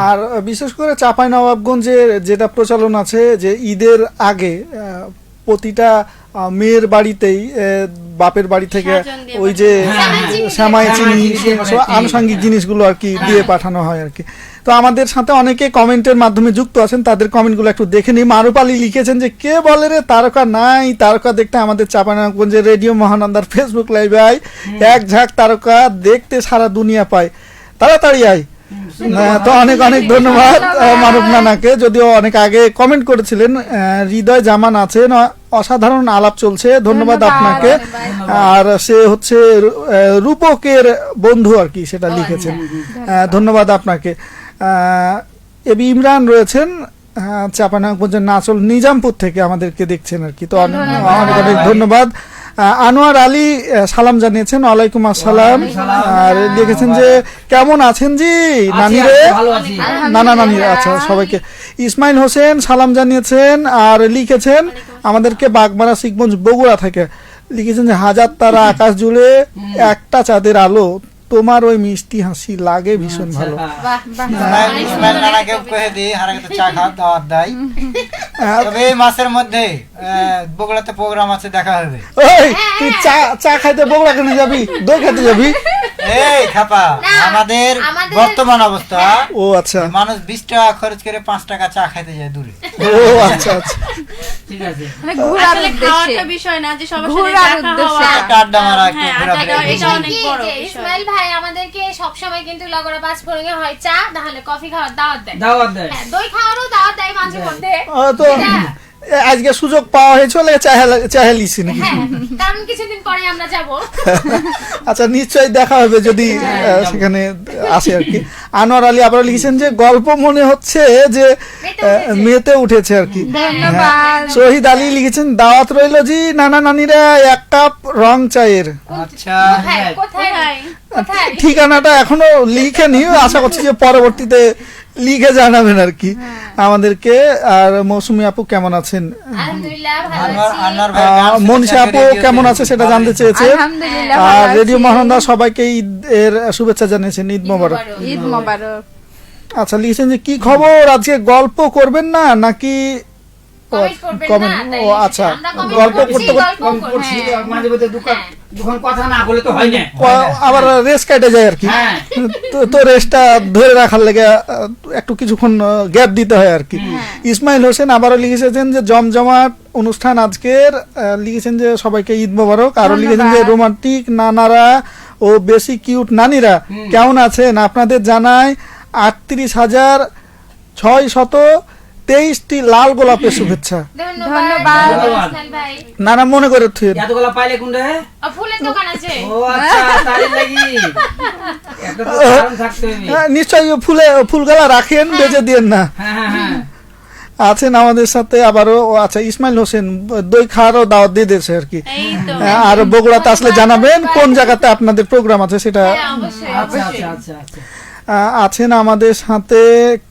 আর বিশেষ করে চাঁপাইনবাবগঞ্জের যেটা প্রচলন আছে যে ঈদের আগে প্রতিটা মেয়ের বাড়িতেই বাপের বাড়ি থেকে সাজন দিয়ে ওই যে পাঠানো। শ্যামাই চিনি চিনি, আনুষঙ্গিক জিনিসগুলো আর কি দিয়ে পাঠানো হয় আর কি। তো আমাদের সাথে অনেকে কমেন্টের মাধ্যমে যুক্ত আছেন, তাদের কমেন্টগুলো একটু দেখে নিই। মারুফ আলী লিখেছেন যে কে বলে রে তারকা নাই, তারকা দেখতে আমাদের চাঁপাইনবাবগঞ্জের রেডিও মহানন্দার ফেসবুক লাইভে আয়, এক ঝাঁক তারকা দেখতে সারা দুনিয়া পায়, তাড়াতাড়ি আয়। তো অনেক অনেক ধন্যবাদ মারুফ নানাকে, যদিও অনেক আগে কমেন্ট করেছিলেন। হৃদয় জামান আছেন, অসাধারণ আলাপ চলছে, ধন্যবাদ আপনাকে। আর সে হচ্ছে রূপকের বন্ধু আর কি, সেটা লিখেছেন, ধন্যবাদ আপনাকে। এবি ইমরান রয়েছেন চাঁপাইনবাবগঞ্জের নাচল নিজামপুর থেকে আমাদেরকে দেখছেন আর কি, তো অনেক অনেক ধন্যবাদ। আনোয়ার আলী সালাম জানিয়েছেন, ওয়ালাইকুম আসসালাম। আর লিখেছেন যে কেমন আছেন জি নানি রে, ভালো আছি। নানা নানি, আচ্ছা সবাইকে। ইসমাইল হোসেন সালাম জানিয়েছেন আর লিখেছেন আমাদেরকে বাগমারা শিখগঞ্জ বগুড়া থেকে, লিখেছেন যে হাজার তারা আকাশ জুড়ে একটা চাঁদের আলো, তোমার ওই মিষ্টি হাসি লাগে ভীষণ ভালো। বাহ বাহ ইসমাইল নানাকে কহে দিই হারাকে তো চা খাওয়ার দাওয়াত দেয়। তবে এই মাসের মধ্যে বগুড়াতে প্রোগ্রাম আছে, দেখা হবে। ওই তুই চা খাইতে বগুড়া কেন যাবি, দই খাইতে যাবি? এই খাপা, না, আমাদের আমাদের- বর্তমান অবস্থা ও আচ্ছা, মানুষ 20 টাকা খরচ করে 5 টাকা চা খাইতে যায় দূরে। ও আচ্ছা আচ্ছা। ঠিক আছে। মানে ঘোরার আসলে উদ্দেশ্যে খাওয়াটা বিষয় না, যে সবার সাথে ঘোরার দেখা উদ্দেশ্যে। হওয়া। একটা আড্ডা মারা, একটু হ্যাঁ, ঘোরাফেরা আড্ডা দেওয়া, করা। এটা অনেক কি বড় যে বিষয়। ইসমাইল ভাই আমাদেরকে সবসময় কিন্তু লগরা পাঁচ ফোড়নে হয় চা তাহলে কফি খাওয়ার দাওয়াত দেয়, দাওয়াত দেয়। হ্যাঁ দই খাওয়ারও দাওয়াত দেয় মাঝে মধ্যে। তো আজকে সুযোগ পাওয়া হয়েছিল, চাহে লিছি নাকি? হ্যাঁ, কারণ কিছুদিন পরে আমরা যাব। আচ্ছা নিশ্চয়ই দেখা হবে যদি সেখানে আসে আর কি। আনোয়ার আলী আবার লিখেছেন যে গল্প মনে হচ্ছে যে মেতে উঠেছে আর কি। ধন্যবাদ। শহীদ আলী লিখেছেন দাওয়াত রইল জি নানা নানিরা, এক কাপ রং চায়ের। আচ্ছা, কোথায় কোথায় কোথায়? কোথায়? ঠিকানাটা এখনো লিখেনি, আশা করছি যে পরবর্তীতে লিখে জানাবেন আর কি আমাদেরকে। আর মৌসুমী আপু কেমন আছেন, আলহামদুলিল্লাহ ভালো আনোয়ার আছি। আনোয়ার ভাই গান শুনতে মনীষা থাকে আপু রেডিওতে। কেমন আছে সেটা জানতে চেয়েছে। আলহামদুলিল্লাহ আর ভালো রেডিও আছি। মহানন্দা সবাইকে ঈদ এর শুভেচ্ছা জানিয়েছেন, ঈদ মোবারক। ঈদ মোবারক। আচ্ছা লিখেছেন যে কি খবর, আজকে গল্প করবেন না নাকি? কমেন্ট করবেন না, কমেন্ট, তাই ও আচ্ছা, আমরা কমেন্ট গল্প করছি, করতে গল্প কম করছি। করছি, মাঝে মধ্যে দুখান কথা না বলে তো হয় না। আবার রেস্ট কেটে যায় আর কি। হ্যাঁ। তো রেস্টটা ধরে রাখার লেগে একটু কিছুক্ষণ গ্যাপ দিতে হয় আর কি। ইসমাইল হোসেন আবারও লিখেছেন যে জমজমাট অনুষ্ঠান আজকের, লিখেছেন যে সবাইকে ঈদ মোবারক। আরো লিখেছেন যে রোমান্টিক নানারা ও বেশি কিউট নানিরা কেমন আছেন, আপনাদের জানায় 38,623টি লাল গোলাপের শুভেচ্ছা। ধন্যবাদ ধন্যবাদ। ইসমাইল ভাই। নানা মনে করে থুয়েন। এতগুলা পাইলে কোনটা? ফুলের দোকান আছে। ও আচ্ছা, তাই লাগি একটা তো কারণ থাকতে হবে। নিশ্চয়ই ফুলগালা রাখেন, বেজে দিয়েন না। হ্যাঁ হ্যাঁ হ্যাঁ। আছেন আমাদের সাথে আবারও, আচ্ছা ইসমাইল হোসেন দই খাওয়ারও দাওয়াত দিয়ে দিয়েছে আর কি। এই তো। আর বগুড়াতে আসলে জানাবেন কোন জায়গাতে আপনাদের প্রোগ্রাম আছে সেটা। হ্যাঁ, অবশ্যই আচ্ছা অবশ্যই। আচ্ছা আচ্ছা আচ্ছা। আছেন আমাদের সাথে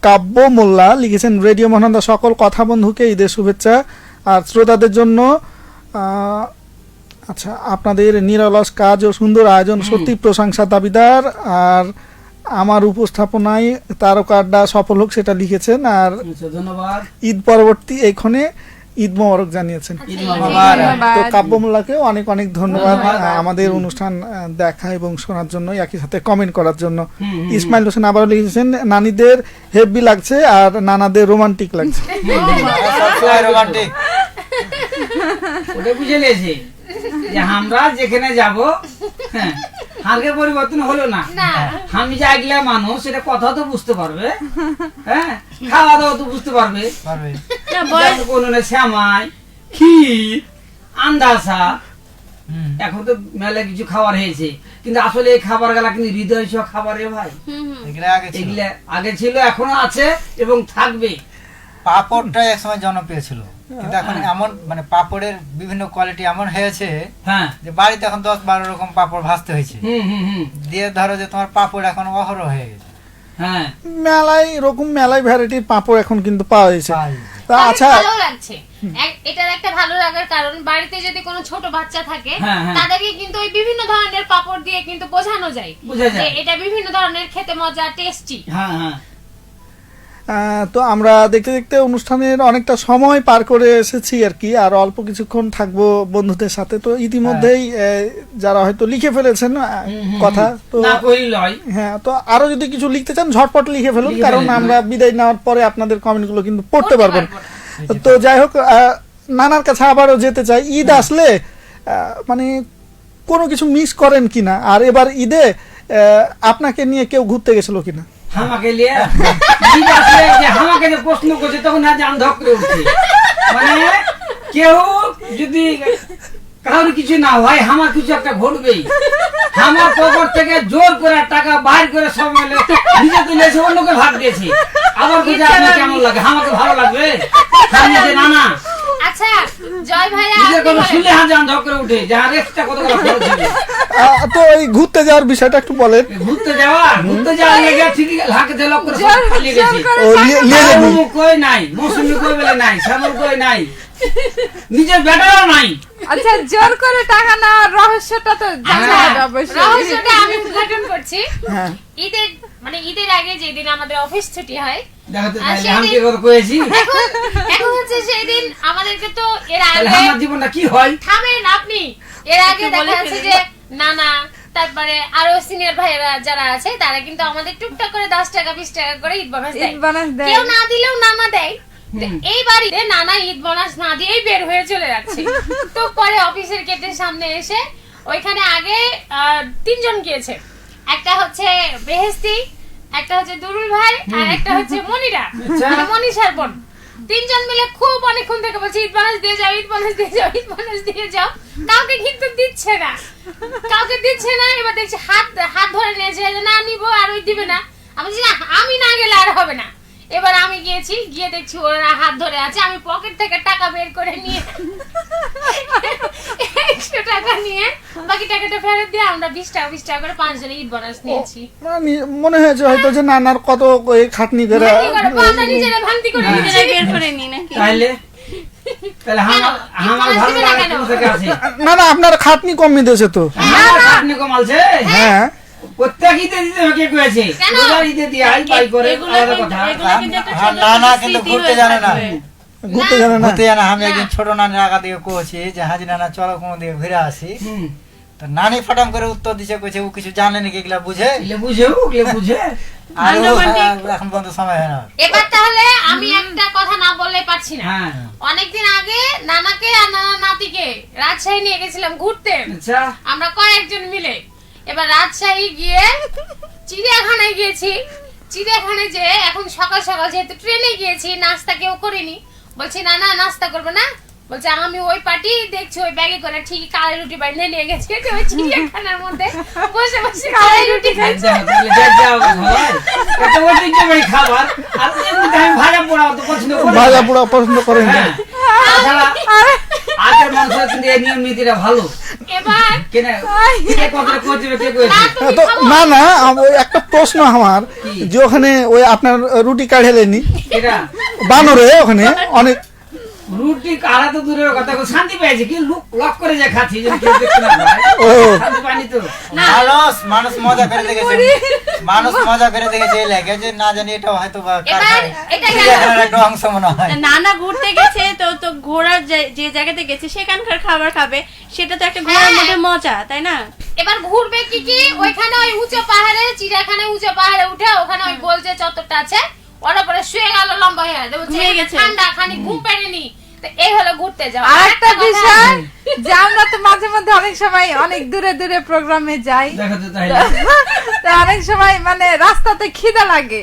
কাব্য মোল্লা, লিখেছেন রেডিও মহানন্দা সকল কথা বন্ধুকে ঈদের শুভেচ্ছা আর শ্রোতাদের জন্য। আচ্ছা আপনাদের নিরলস কাজ ও সুন্দর আয়োজন সত্যি প্রশংসা দাবিদার। আর আমার উপস্থাপনায় তারকা আড্ডা সফল হোক সেটা লিখেছেন। আর আচ্ছা, ধন্যবাদ। ঈদ পরবর্তী এক্ষণে ঈদ মোবারক জানিয়েছেন। ঈদ ঈদ মোবারক। ধন্যবাদ। তো কাব্য মোল্লাকেও অনেক অনেক ধন্যবাদ ধন্যবাদ। আমাদের অনুষ্ঠান দেখা এবং শোনার জন্য, একই সাথে কমেন্ট করার জন্য। হুম। ইসমাইল হোসেন আবারও লিখেছেন নানিদের হেভি লাগছে আর নানাদের রোমান্টিক লাগছে। সবসময় রোমান্টিক। ওটা বুঝে নিয়েছি যে আমরা যেখানে যাব, হ্যাঁ আগে পরিবর্তন হলো না। না আমি যে আগলা মানুষ সেটা কথা তো বুঝতে পারবে, হ্যাঁ খাওয়া দাওয়া তো বুঝতে পারবে। পারবে। না, বয়স- যেমন কোনো শ্যামাই, ক্ষীর, আন্দাসা, হুম। এখন তো মেলা কিছু খাবার হয়েছে, কিন্তু আসলে এই খাবার গুলা কিন্তু হৃদয় সহ খাবার রে ভাই। হুম, হুম। এগুলা আগে ছিল। এগুলা আগে ছিল, এখনো আছে এবং থাকবে। পাপড়টা একসময় জনপ্রিয় ছিল, কিন্তু এখন এমন মানে পাপড়ের বিভিন্ন কোয়ালিটি এমন হয়েছে হ্যাঁ। যে বাড়িতে এখন 10-12 রকম পাপড় ভাজতে হয়েছে। হুম হুম হুম। দিয়ে ধরো যে তোমার পাপড় এখন অহরহ হয়ে গেছে। হ্যাঁ। মেলায় ভ্যারাইটির পাঁপড় এখন কিন্তু পাওয়া যাচ্ছে। পাওয়া যাচ্ছে। তা তবে আচ্ছা ভালো লাগছে। এটার একটা ভালো লাগার কারণ বাড়িতে যদি কোনো ছোট বাচ্চা থাকে হ্যাঁ, হ্যাঁ। তাদেরকে কিন্তু ওই বিভিন্ন ধরনের পাপড় দিয়ে কিন্তু বোঝানো যায় বোঝা যায়। যে এটা বিভিন্ন ধরনের খেতে মজা, টেস্টি। হ্যাঁ হ্যাঁ তো আমরা দেখতে দেখতে অনুষ্ঠানের অনেকটা সময় পার করে এসেছি আর কি, আর অল্প কিছুক্ষণ থাকবো বন্ধুদের সাথে। তো ইতিমধ্যেই যারা হয়তো লিখে ফেলেছেন কথা, তো না কইল হয়। হ্যাঁ, তো আরো যদি কিছু লিখতে চান ঝটপট লিখে ফেলুন, লিখে কারণ ফেলুন। আমরা বিদায় নেওয়ার পরে আপনাদের কমেন্টগুলো কিন্তু পড়তে পড়তে পারবেন। পারবো তো যাই হোক, নানার কাছে আবারও যেতে চাই, ঈদ আসলে মানে কোনো কিছু মিস করেন কিনা, আর এবার ঈদে আপনাকে নিয়ে কেউ ঘুরতে গেছিল কিনা? আমাকে লিয়ে ঈদ আসলে যে আমাকে যে প্রশ্ন করছে তখন না জান ধক করে উঠছে। মানে কেউ যদি কারোর কিছু না হয় আমার কিছু একটা ঘটবেই। আমার পকেট থেকে জোর করে টাকা বাইর করে সব মিলে নিজে তুলেছে, অন্যকে ভাগ দিয়েছে। আবার কিছু আপনার কেমন লাগে? আমাকে ভালো লাগবে? আমি যে না না আচ্ছা জয় ভাইয়া, নিজের আপনি কথা বলেন। শুনলে জান ধক করে উঠে যে আর এক্সট্রা কত করে খরচ হবে। তো এই ঘুরতে যাওয়ার বিষয়টা একটু বলেন। ঘুরতে যাওয়ার লেগে ঠিকই হাঁকে লোক করে সব পালিয়ে গেছে। ও নিয়ে যাবেন? কই নাই, মৌসুমি কই বলে নাই, শ্যামল কই নাই, নিজের বেটারও নাই। আচ্ছা, জোর করে টাকা নেওয়ার রহস্যটা তো জানা হ্যাঁ। হবে অবশ্যই। রহস্যটা আমি উদ্ঘাটন করছি। হ্যাঁ, ঈদের মানে ঈদের আগে যেদিন আমাদের অফিস ছুটি হয়, দেখো তো আর তাইলে সেদিন- আমি কি করে কয়েছি, এখন হচ্ছে সেই দিন আমাদেরকে তো এর তাহলে আগে আমার জীবনটা কি হয়? থামেন আপনি, এর আগে একটু বলে দেখা যাচ্ছে ফেলি। যে নানা তারপরে আরো সিনিয়র ভাইয়েরা যারা আছে তারা কিন্তু আমাদের টুকটাক করে 10 টাকা 20 টাকা করে ঈদ বোনাস দেয়। ঈদ বোনাস দেয়। কেউ না দিলেও নানা দেয়। তো এই বাড়িতে নানা ঈদ বোনাস না দিয়েই বের হয়ে চলে যাচ্ছে। তো পরে অফিসের গেটের সামনে এসে ওইখানে আগে 3 জন গিয়েছে, একটা হচ্ছে বেহেস্তি, একটা হচ্ছে দুরুল ভাই, আর একটা হচ্ছে মনিরা, আচ্ছা। মানে মনীষার বোন। 3 জন মিলে খুব অনেকক্ষণ থেকে বলছে ঈদ বোনাস দিয়ে যাও, ঈদ বোনাস দিয়ে যাও, ঈদ বোনাস দিয়ে যাও। কাউকে কিন্তু দিচ্ছে না, কাউকে দিচ্ছে না। এবার দেখছি হাত ধরে নিয়েছে যে না নিব, আর ওই দিবে না। আমি বলছি না, আমি না গেলে আর হবে না। এবার আমি গিয়েছি, গিয়ে দেখছি ওরা হাত ধরে আছে। আমি পকেট থেকে টাকা বের করে নিয়ে 100 টাকা নিয়ে বাকি টাকাটা ফেরত দিয়ে আমরা 20 টাকা 20 টাকা করে 5 জনে ঈদ বোনাস নিয়েছি। মানে মনে হয়েছে হয়তো যে নানার কত এই খাটনি করে। কি করে আমরা নিজেরা ভাঙতি করে নিয়েছি। নিজেরাই বের করে নি নাকি? তাইলে তাহলে আমার ভালো লাগে কোথা থেকে আছে? না না, আপনার খাটনি কমিয়ে দিয়েছে তো। আমার আপনি কমালছে। হ্যাঁ, প্রত্যেক ঈদে দিতে কে কয়েছে? কেন? রোজার ঈদে দিয়ে আই পাই করে এগুলো আলাদা কিন্তু- কথা। এগুলো কিন্তু একটা হ্যাঁ, ছোট নানা ছোট কিন্তু স্মৃতি ঘুরতে হয়ে জানে না। থাকবে। ঘুরতে জানে না। ঘুরতে জানা। আমি একদিন ছোট নানির আগা দিয়ে কইছি যে হাজি নানা চলো কোনো দিকে ঘুরে আসি। হুম, তো নানি ফটাম করে উত্তর দিছে, কইছে ও কিছু জানে নাকি, এগুলা বুঝে। এগুলো বুঝে। আর ও রোমান্টিক। এখন পর্যন্ত সময় হয় না। এবার তাহলে আমি একটা কথা না বললে পারছি না। হ্যাঁ, অনেকদিন আগে নানাকে আর নানার নাতিকে রাজশাহী নিয়ে গেছিলাম ঘুরতে, আচ্ছা। আমরা কয়েকজন মিলে। এবার রাজশাহী গিয়ে চিড়িয়াখানায় গিয়েছি। চিড়িয়াখানায় যে এখন সকাল সকাল যেহেতু ট্রেনে গিয়েছি, নাস্তা কেউ করিনি। বলছি না না নাস্তা করবো না, বলছে আমি ওই পার্টি দেখছি ওই ব্যাগে করে ঠিকই কালাই রুটি বাইন্ধে নিয়ে গেছি। ওই চিড়িয়াখানার মধ্যে বসে বসে কালাই রুটি খাচ্ছি। তাহলে যাও ভাই। এত ঐতিহ্যবাহী খাবার। আর এমনিতে আমি ভাজা পোড়া অত পছন্দ করি না। ভাজা পোড়া পছন্দ করেন না? হ্যাঁ। তাছাড়া আগের মানুষের কিন্তু এই নিয়ম নীতিটা ভালো। এবার কেন কে কথাটা কইতে কে কইছে? না তুমি তো খাবো? না না, ওই একটা প্রশ্ন আমার, কি? যে ওখানে ওই আপনার রুটি কাঢ়েলেনি এটা বানরে, ওখানে অনেক রুটি কাড়া তো দূরের কথা, শান্তি পেয়েছে কি লক করে যে খাচ্ছি যদি কেউ দেখতে না পায়। ও শান্তি পাইনি তো। মানুষ মজা করে দেখেছে, মানুষ মজা করে দেখেছে এই লাগে যে না জানি এটা হয়তো বা এবার এটা গেল। চিড়িয়াখানার একটা অংশ মনে হয়। নানা ঘুরতে গেছে তো ঘোরার যে জায়গাতে গেছে সেখানকার খাবার খাবে, সেটা তো একটা ঘোরার মধ্যে মজা, তাই না? এবার ঘুরবে কি কি ওইখানে ওই উঁচু পাহাড়ে, চিড়িয়াখানায় উঁচু পাহাড়ে উঠে ওখানে ওই গোল যে চত্বরটা আছে ওর উপরে শুয়ে গেল লম্বা হয়ে। ঘুমিয়ে গেছে। ঠান্ডা খানি ঘুম পেড়েনি। তো এই হলো ঘুরতে যাওয়া। আর একটা কথা- বিষয় যে আমরা তো মাঝে মধ্যে অনেক সময় অনেক দূরে দূরে প্রোগ্রামে যাই, দেখো তো তাইলে। তো অনেক সময় মানে রাস্তাতে খিদে লাগে।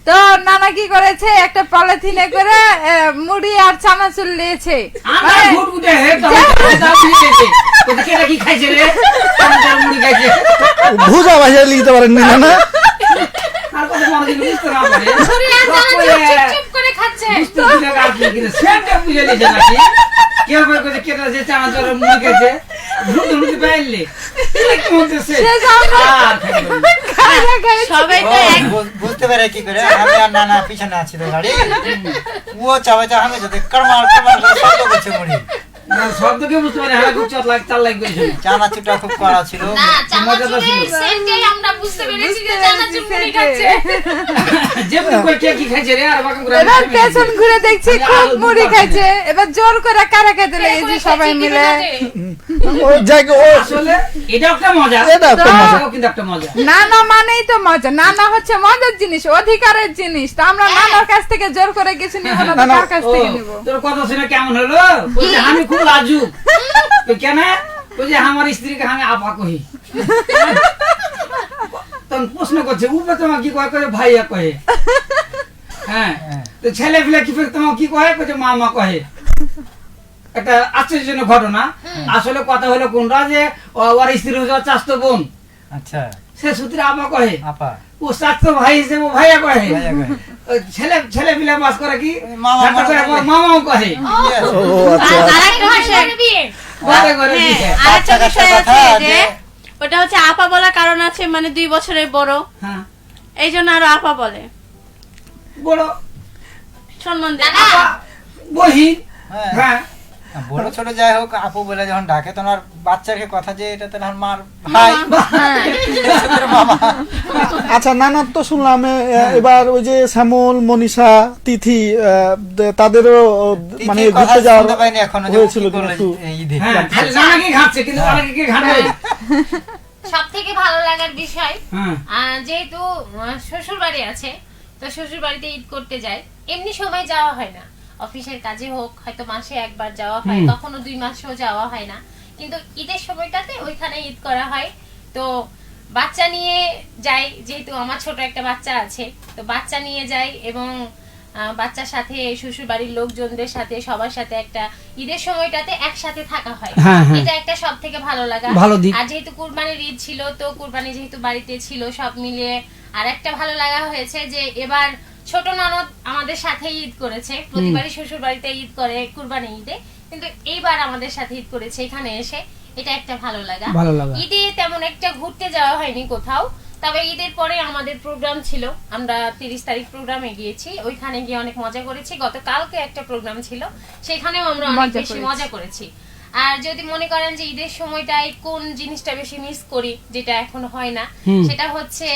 তো নানা কি করেছে, একটা পলিথিনে করে মুড়ি আর চানাচুর নিয়েছে। আমরা মানে ঘুরঘুটে হেড দাও দিয়ে গেছে। কোথা কেটা কি খাইছে রে? চানাচুর মুড়ি খাইছে। ভুজা ভাজা লিখতে পারেন না না? আর কত মনে দিল বুঝতে না পারে। মুড়ি আর চানাচুর চুপচুপ করে খাচ্ছে। বুঝতে দিলে আর কি কিন্তু সেটা বুঝে নিছে নাকি? কেউ কইছে কেটা যে চানাচুর মুড়ি খাইছে। রুটি পাইলে। কি বলতেছে? সে জানো। আর খাইবে না। সবাই তো এক বুঝতে পারে কি করে আমি আর নানা পিছনে আছি তো গাড়ি ও চাবে আমি যদি কর্মার শব্দ করছে মুড়ি শব্দকে বুঝতে পারে হ্যাঁ খুব চাল লাগবে চানাচুরটা খুব কড়া ছিল না চানাচুরের সেন্টেই আমরা বুঝতে পেরেছি যে চানাচুর মুড়ি খাচ্ছে। যেমন করে কে কি খাইছে রে আর বাকি করে এবার পেছন ঘুরে দেখছি খুব মুড়ি খাইছে, এবার জোর করে কারা খেতে লেগেছে সবাই মিলে। ওই জায়গা ও আসলে এটা একটা মজা, এটা একটা মজা। এটাও কিন্তু একটা মজা। নানা মানেই তো মজা, নানা হচ্ছে মজার জিনিস, অধিকারের জিনিস। তো আমরা নানার কাছ থেকে জোর করে কিছু নিব না, তো কার কাছ ও, থেকে নিব? তোর কথা শুনে কেমন হলো? বলছে আমি খুব লাজুক। তো কেন? বলছে আমার স্ত্রীকে আমি আপা কহি। তখন প্রশ্ন করছে উপরে তোমার কি কয়? কয়ে ভাইয়া কহে। হ্যাঁ, তো ছেলে পিলে কি ফের তোমার কি কহে? কয়ে মামা কহে। একটা আশ্চর্যজনক ঘটনা। আসলে কথা হলো কোনটা যে ওর স্ত্রী হচ্ছে ওর চাচাতো বোন, আচ্ছা সে সূত্রে আপা কহে। আপা ও চাচাতো ভাই হিসেবে ও ভাইয়া কহে। ভাইয়া কহে। ওই ছেলে পিলে বাস করে কি মামা ঠাট্টা করে মামা মামাও কহে। ও আচ্ছা আরেকটা বিষয় বিয়ে ঘরে ঘরে দিছে। আরেকটা বিষয় কথা আছে যে যে- ওটা হচ্ছে আপা বলার কারণ আছে, মানে 2 বছরের বড়, হ্যাঁ, এই জন্য আরো আপা বলে, বড় সম্মান দেয়। আপা বহিন। হ্যাঁ। হ্যাঁ, বড় ছোট যাই হোক আপু বলে যখন ডাকে তখন আর বাচ্চাকে কথা যে এটা তো মার ভাই মামা আচ্ছা নানার তো শুনলাম এবার ওই যে শ্যামল, মনীষা, তিথি তাদেরও মানে তিথির কথা ঘুরতে যাওয়ার শুনতে পাইনি এখনো যে ও হয়েছিল কি কিনা করলো একটু এই ঈদে। হ্যাঁ, খালি নানাকে ঘাটছে কিন্তু অনেকে কে ঘাটবে। সব থেকে ভালো লাগার বিষয় হ্যাঁ, যেহেতু শ্বশুর বাড়ি আছে, তো শ্বশুর বাড়িতে ঈদ করতে যায়, এমনি সময় যাওয়া হয় না। অফিসের কাজে হোক, হয়তো মাসে একবার যাওয়া হয়, কখনো 2 মাসেও যাওয়া হয় না, কিন্তু ঈদের সময়টাতে ওইখানে ঈদ করা হয়। তো বাচ্চা নিয়ে যাই, যেহেতু আমার ছোট একটা বাচ্চা আছে, তো বাচ্চা নিয়ে যাই এবং বাচ্চার সাথে শ্বশুর বাড়ির লোকজনদের সাথে সবার সাথে একটা ঈদের সময়টাতে একসাথে থাকা হয়। হ্যাঁ, হ্যাঁ। এটা একটা সব থেকে ভালো লাগা। ভালো দিক। আর যেহেতু কুরবানির ঈদ ছিল, তো কুরবানি যেহেতু বাড়িতে ছিল, সব মিলিয়ে আর একটা ভালো লাগা হয়েছে যে এবার ছোট ননদ আমাদের সাথে ঈদ করেছে। প্রতিবারই শ্বশুর বাড়িতে ঈদ করে কুরবানি ঈদে, কিন্তু এইবার আমাদের সাথে ঈদ করেছে এখানে এসে, এটা একটা ভালো লাগা। ভালো লাগা। ঈদে তেমন একটা ঘুরতে যাওয়া হয়নি কোথাও, তবে ঈদের পরে আমাদের প্রোগ্রাম ছিল, আমরা 30 তারিখ প্রোগ্রামে গিয়েছি, ওইখানে গিয়ে অনেক মজা করেছি। গতকালকে একটা প্রোগ্রাম ছিল, সেখানেও আমরা অনেক বেশি মজা করেছি। আর যদি মনে করেন যে ঈদের সময়টায় কোন জিনিসটা বেশি মিস করি, যেটা এখন হয় না, সেটা হচ্ছে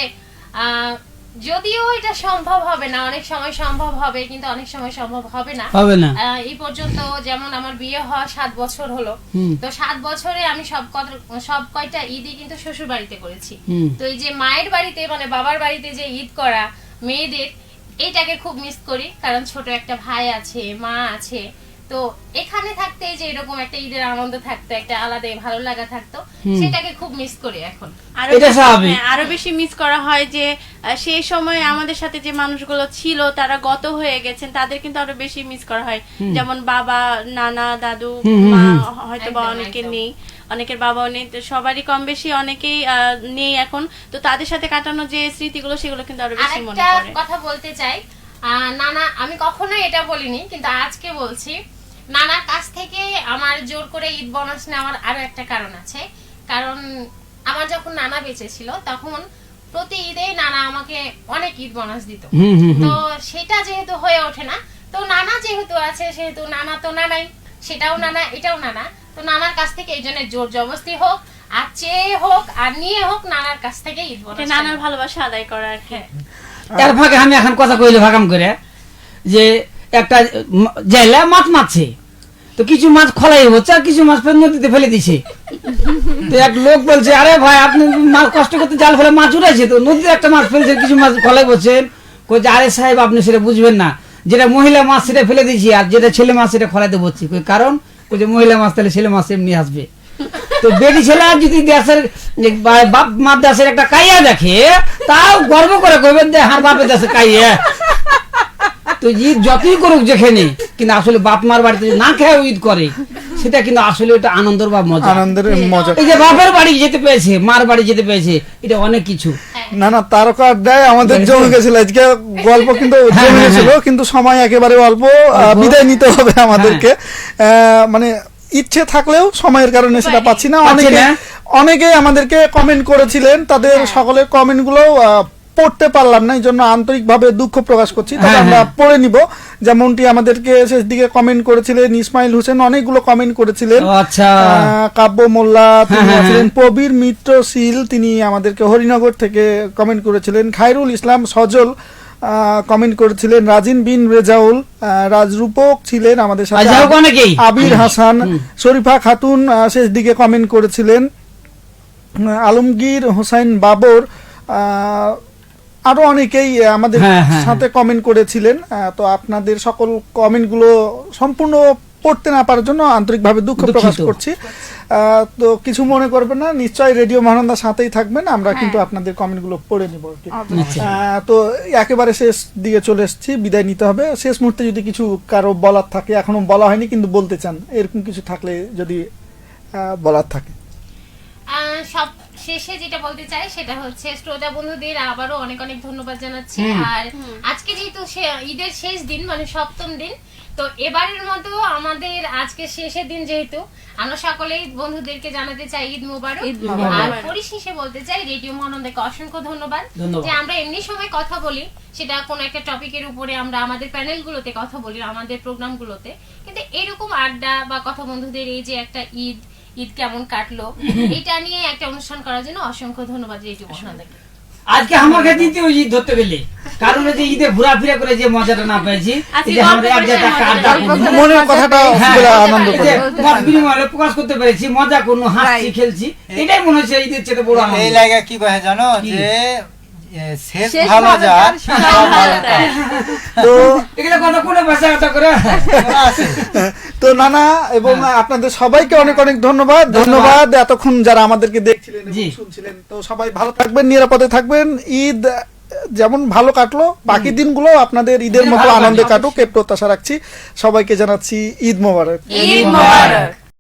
যদিও এটা সম্ভব হবে না, অনেক সময় সম্ভব হবে, কিন্তু অনেক সময় সম্ভব হবে না। হবে না। এই পর্যন্ত যেমন আমার বিয়ে হওয়া 7 বছর হলো, তো 7 বছরে আমি সব কয়টা ঈদই কিন্তু শ্বশুর বাড়িতে করেছি। তো এই যে মায়ের বাড়িতে মানে বাবার বাড়িতে যে ঈদ করা মেয়েদের, এইটাকে খুব মিস করি, কারণ ছোট একটা ভাই আছে, মা আছে। তো এখানে থাকতে যে এরকম একটা ঈদের আনন্দ থাকতো, একটা আলাদা ভালো লাগা থাকতো, সেটাকে খুব মিস করি এখন। এটা স্বাভাবিক। আরো বেশি মিস করা হয় যে সেই সময় আমাদের সাথে যে মানুষগুলো ছিল তারা গত হয়ে গেছেন, তাদের কিন্তু আরো বেশি মিস করা হয়। যেমন বাবা, নানা, দাদু, মা হয়তো বা অনেকে নেই, অনেকের বাবাও নেই, তো সবারই কম বেশি অনেকেই নেই এখন। তো তাদের সাথে কাটানো যে স্মৃতিগুলো, সেগুলো কিন্তু আরো বেশি মনে আরেকটা পড়ে। কথা বলতে চাই, নানা, আমি কখনোই এটা বলিনি, কিন্তু আজকে বলছি, নানার কাছ থেকে আমার জোর করে ঈদ বোনাস নেওয়ার আরো একটা কারণ আছে। কারণ আমার যখন নানা বেঁচে ছিল, তখন প্রতি ঈদেই নানা আমাকে অনেক ঈদ বোনাস দিত। তো সেটা যেহেতু হয়ে ওঠে না, তো নানা যেহেতু আছে, সেহেতু নানা তো নানাই, সেটাও নানা এটাও নানা, তো নানার কাছ থেকে এই জন্য জোর জবরদস্তি হোক আর চেয়ে হোক আর নিয়ে হোক, নানার কাছ থেকে ঈদ বোনাস নানার ভালোবাসা আদায় করা আর কি। এর ফাঁকে আমি এখন কথা কইলে ভাগাম করে যে একটা জেলে মাছ মারছে, তো কিছু মাছ খলাই হচ্ছে আর কিছু মাছ ফের নদীতে ফেলে দিছে। তো এক লোক বলছে, আরে ভাই আপনি মাছ কষ্ট করতে জাল ফেলে মাছ উঠাইছে, তো নদীতে একটা মাছ ফেলছে, কিছু মাছ খলাই বলছেন। কইছে আরে সাহেব আপনি সেটা বুঝবেন না, যেটা মহিলা মাছ সেটা ফেলে দিয়েছি, আর যেটা ছেলে মাছ সেটা খলাইতে বলছি। কারণ ওই যে মহিলা মাছ তাহলে ছেলে মাছ এমনি আসবে। তো বেটি ছেলে আর যদি দেশের বাপ মার দেশের একটা কাইয়া দেখে, তাও গর্ব করে কইবেন যে হার বাপের দেশে কাইয়া। তো ঈদ যতই করুক যেখানে, কিন্তু আসলে বাপ মার বাড়িতে না খেয়ে ঈদ করে, সেটা কিন্তু আসলে এটা আনন্দের বা মজা, আনন্দের মজা। এই যে বাপের বাড়ি যেতে পেয়েছে, মার বাড়ি যেতে পেয়েছে, এটা অনেক কিছু। না না, তারকা আড্ডায় আমাদের জমে গেছিল আজকে গল্প, কিন্তু জমে গেছিল, কিন্তু সময় একেবারে অল্প, বিদায় নিতে হবে আমাদেরকে। মানে ইচ্ছে থাকলেও সময়ের কারণে সেটা পাচ্ছি না। অনেকেই আমাদেরকে কমেন্ট করেছিলেন, তাদের সকলের কমেন্টগুলো পড়তে পারলাম না, এই জন্য আন্তরিকভাবে দুঃখ প্রকাশ করছি। তবে আমরা পড়ে নিব। যেমনটি আমাদেরকে শেষ দিকে কমেন্ট করেছিলেন ইসমাইল হোসেন, অনেকগুলো কমেন্ট করেছিলেন। আচ্ছা, কাব্য মোল্লা তিনি আছেন, প্রবীর মিত্র শীল তিনি আমাদেরকে হরিনগর থেকে কমেন্ট করেছিলেন, খায়রুল ইসলাম সজল কমেন্ট করেছিলেন, রাজিন বিন রেজাউল, রাজরূপক ছিলেন আমাদের সাথে, আবির হাসান, শরীফা খাতুন শেষ দিকে কমেন্ট করেছিলেন, আলমগীর হোসেন বাবর, আরো অনেকেই আমাদের সাথে কমেন্ট করেছিলেন। তো আপনাদের সকল কমেন্টগুলো সম্পূর্ণ পড়তে না পারার জন্য আন্তরিকভাবে দুঃখ প্রকাশ করছি। তো কিছু মনে করবেন না, নিশ্চয়ই রেডিও মহানন্দার সাথেই থাকবেন, আমরা কিন্তু আপনাদের কমেন্টগুলো পড়ে নিব। তো একেবারে শেষ দিকে চলে এসেছি, বিদায় নিতে হবে। শেষ মুহূর্তে যদি কিছু কারো বলার থাকে, এখনো বলা হয়নি কিন্তু বলতে চান, এরকম কিছু থাকলে যদি বলার থাকে। সব শেষে যেটা বলতে চাই সেটা হচ্ছে শ্রোতা বন্ধুদের আবারও অনেক অনেক ধন্যবাদ জানাচ্ছি। আর আজকে যেহেতু ঈদের শেষ দিন, মানে সপ্তম দিন, তো এবারের মতো আমাদের আজকে শেষের দিন, যেহেতু আমরা সকলেই বন্ধুদেরকে জানাতে চাই ঈদ মোবারক। আর পরিশেষে বলতে চাই রেডিও মহানন্দাকে অসংখ্য ধন্যবাদ যে আমরা এমনি সময় কথা বলি, সেটা কোনো একটা টপিকের উপরে আমরা আমাদের প্যানেলগুলোতে কথা বলি, আমাদের প্রোগ্রামগুলোতে, কিন্তু এরকম আড্ডা বা কথা বন্ধুদের এই যে একটা ঈদ কেমন কাটলো এটা নিয়ে একটা অনুষ্ঠান করার জন্য অসংখ্য ধন্যবাদ রেডিও মহানন্দাকে। আজকে আমার কাছে দ্বিতীয় ঈদ ধরতে গেলে, কারণ হচ্ছে ঈদে ঘোরাফেরা করে যে মজাটা না পেয়েছি, মনের কথাটা আনন্দ করে মত বিনিময়ে প্রকাশ করতে পেরেছি, মজা করলো, হাসছি, খেলছি, এটাই মনে হচ্ছে ঈদের চেয়ে বড় আনন্দ। এই লাগে কি কয় জানো, যে শেষ ভালো যার সব ভালো তার। তো এগুলো কথা কোনে ভাষা কথা করে তো নানা এবং আপনাদের সবাইকে অনেক অনেক ধন্যবাদ। এতক্ষণ যারা আমাদেরকে দেখছিলেন এবং শুনছিলেন, তো সবাই ভালো থাকবেন, নিরাপদে থাকবেন। ঈদ যেমন ভালো কাটলো, বাকি দিনগুলো আপনাদের ঈদের মতো আনন্দে কাটুক এই প্রত্যাশা রাখছি। সবাইকে জানাচ্ছি ঈদ মোবারক। ঈদ মোবারক।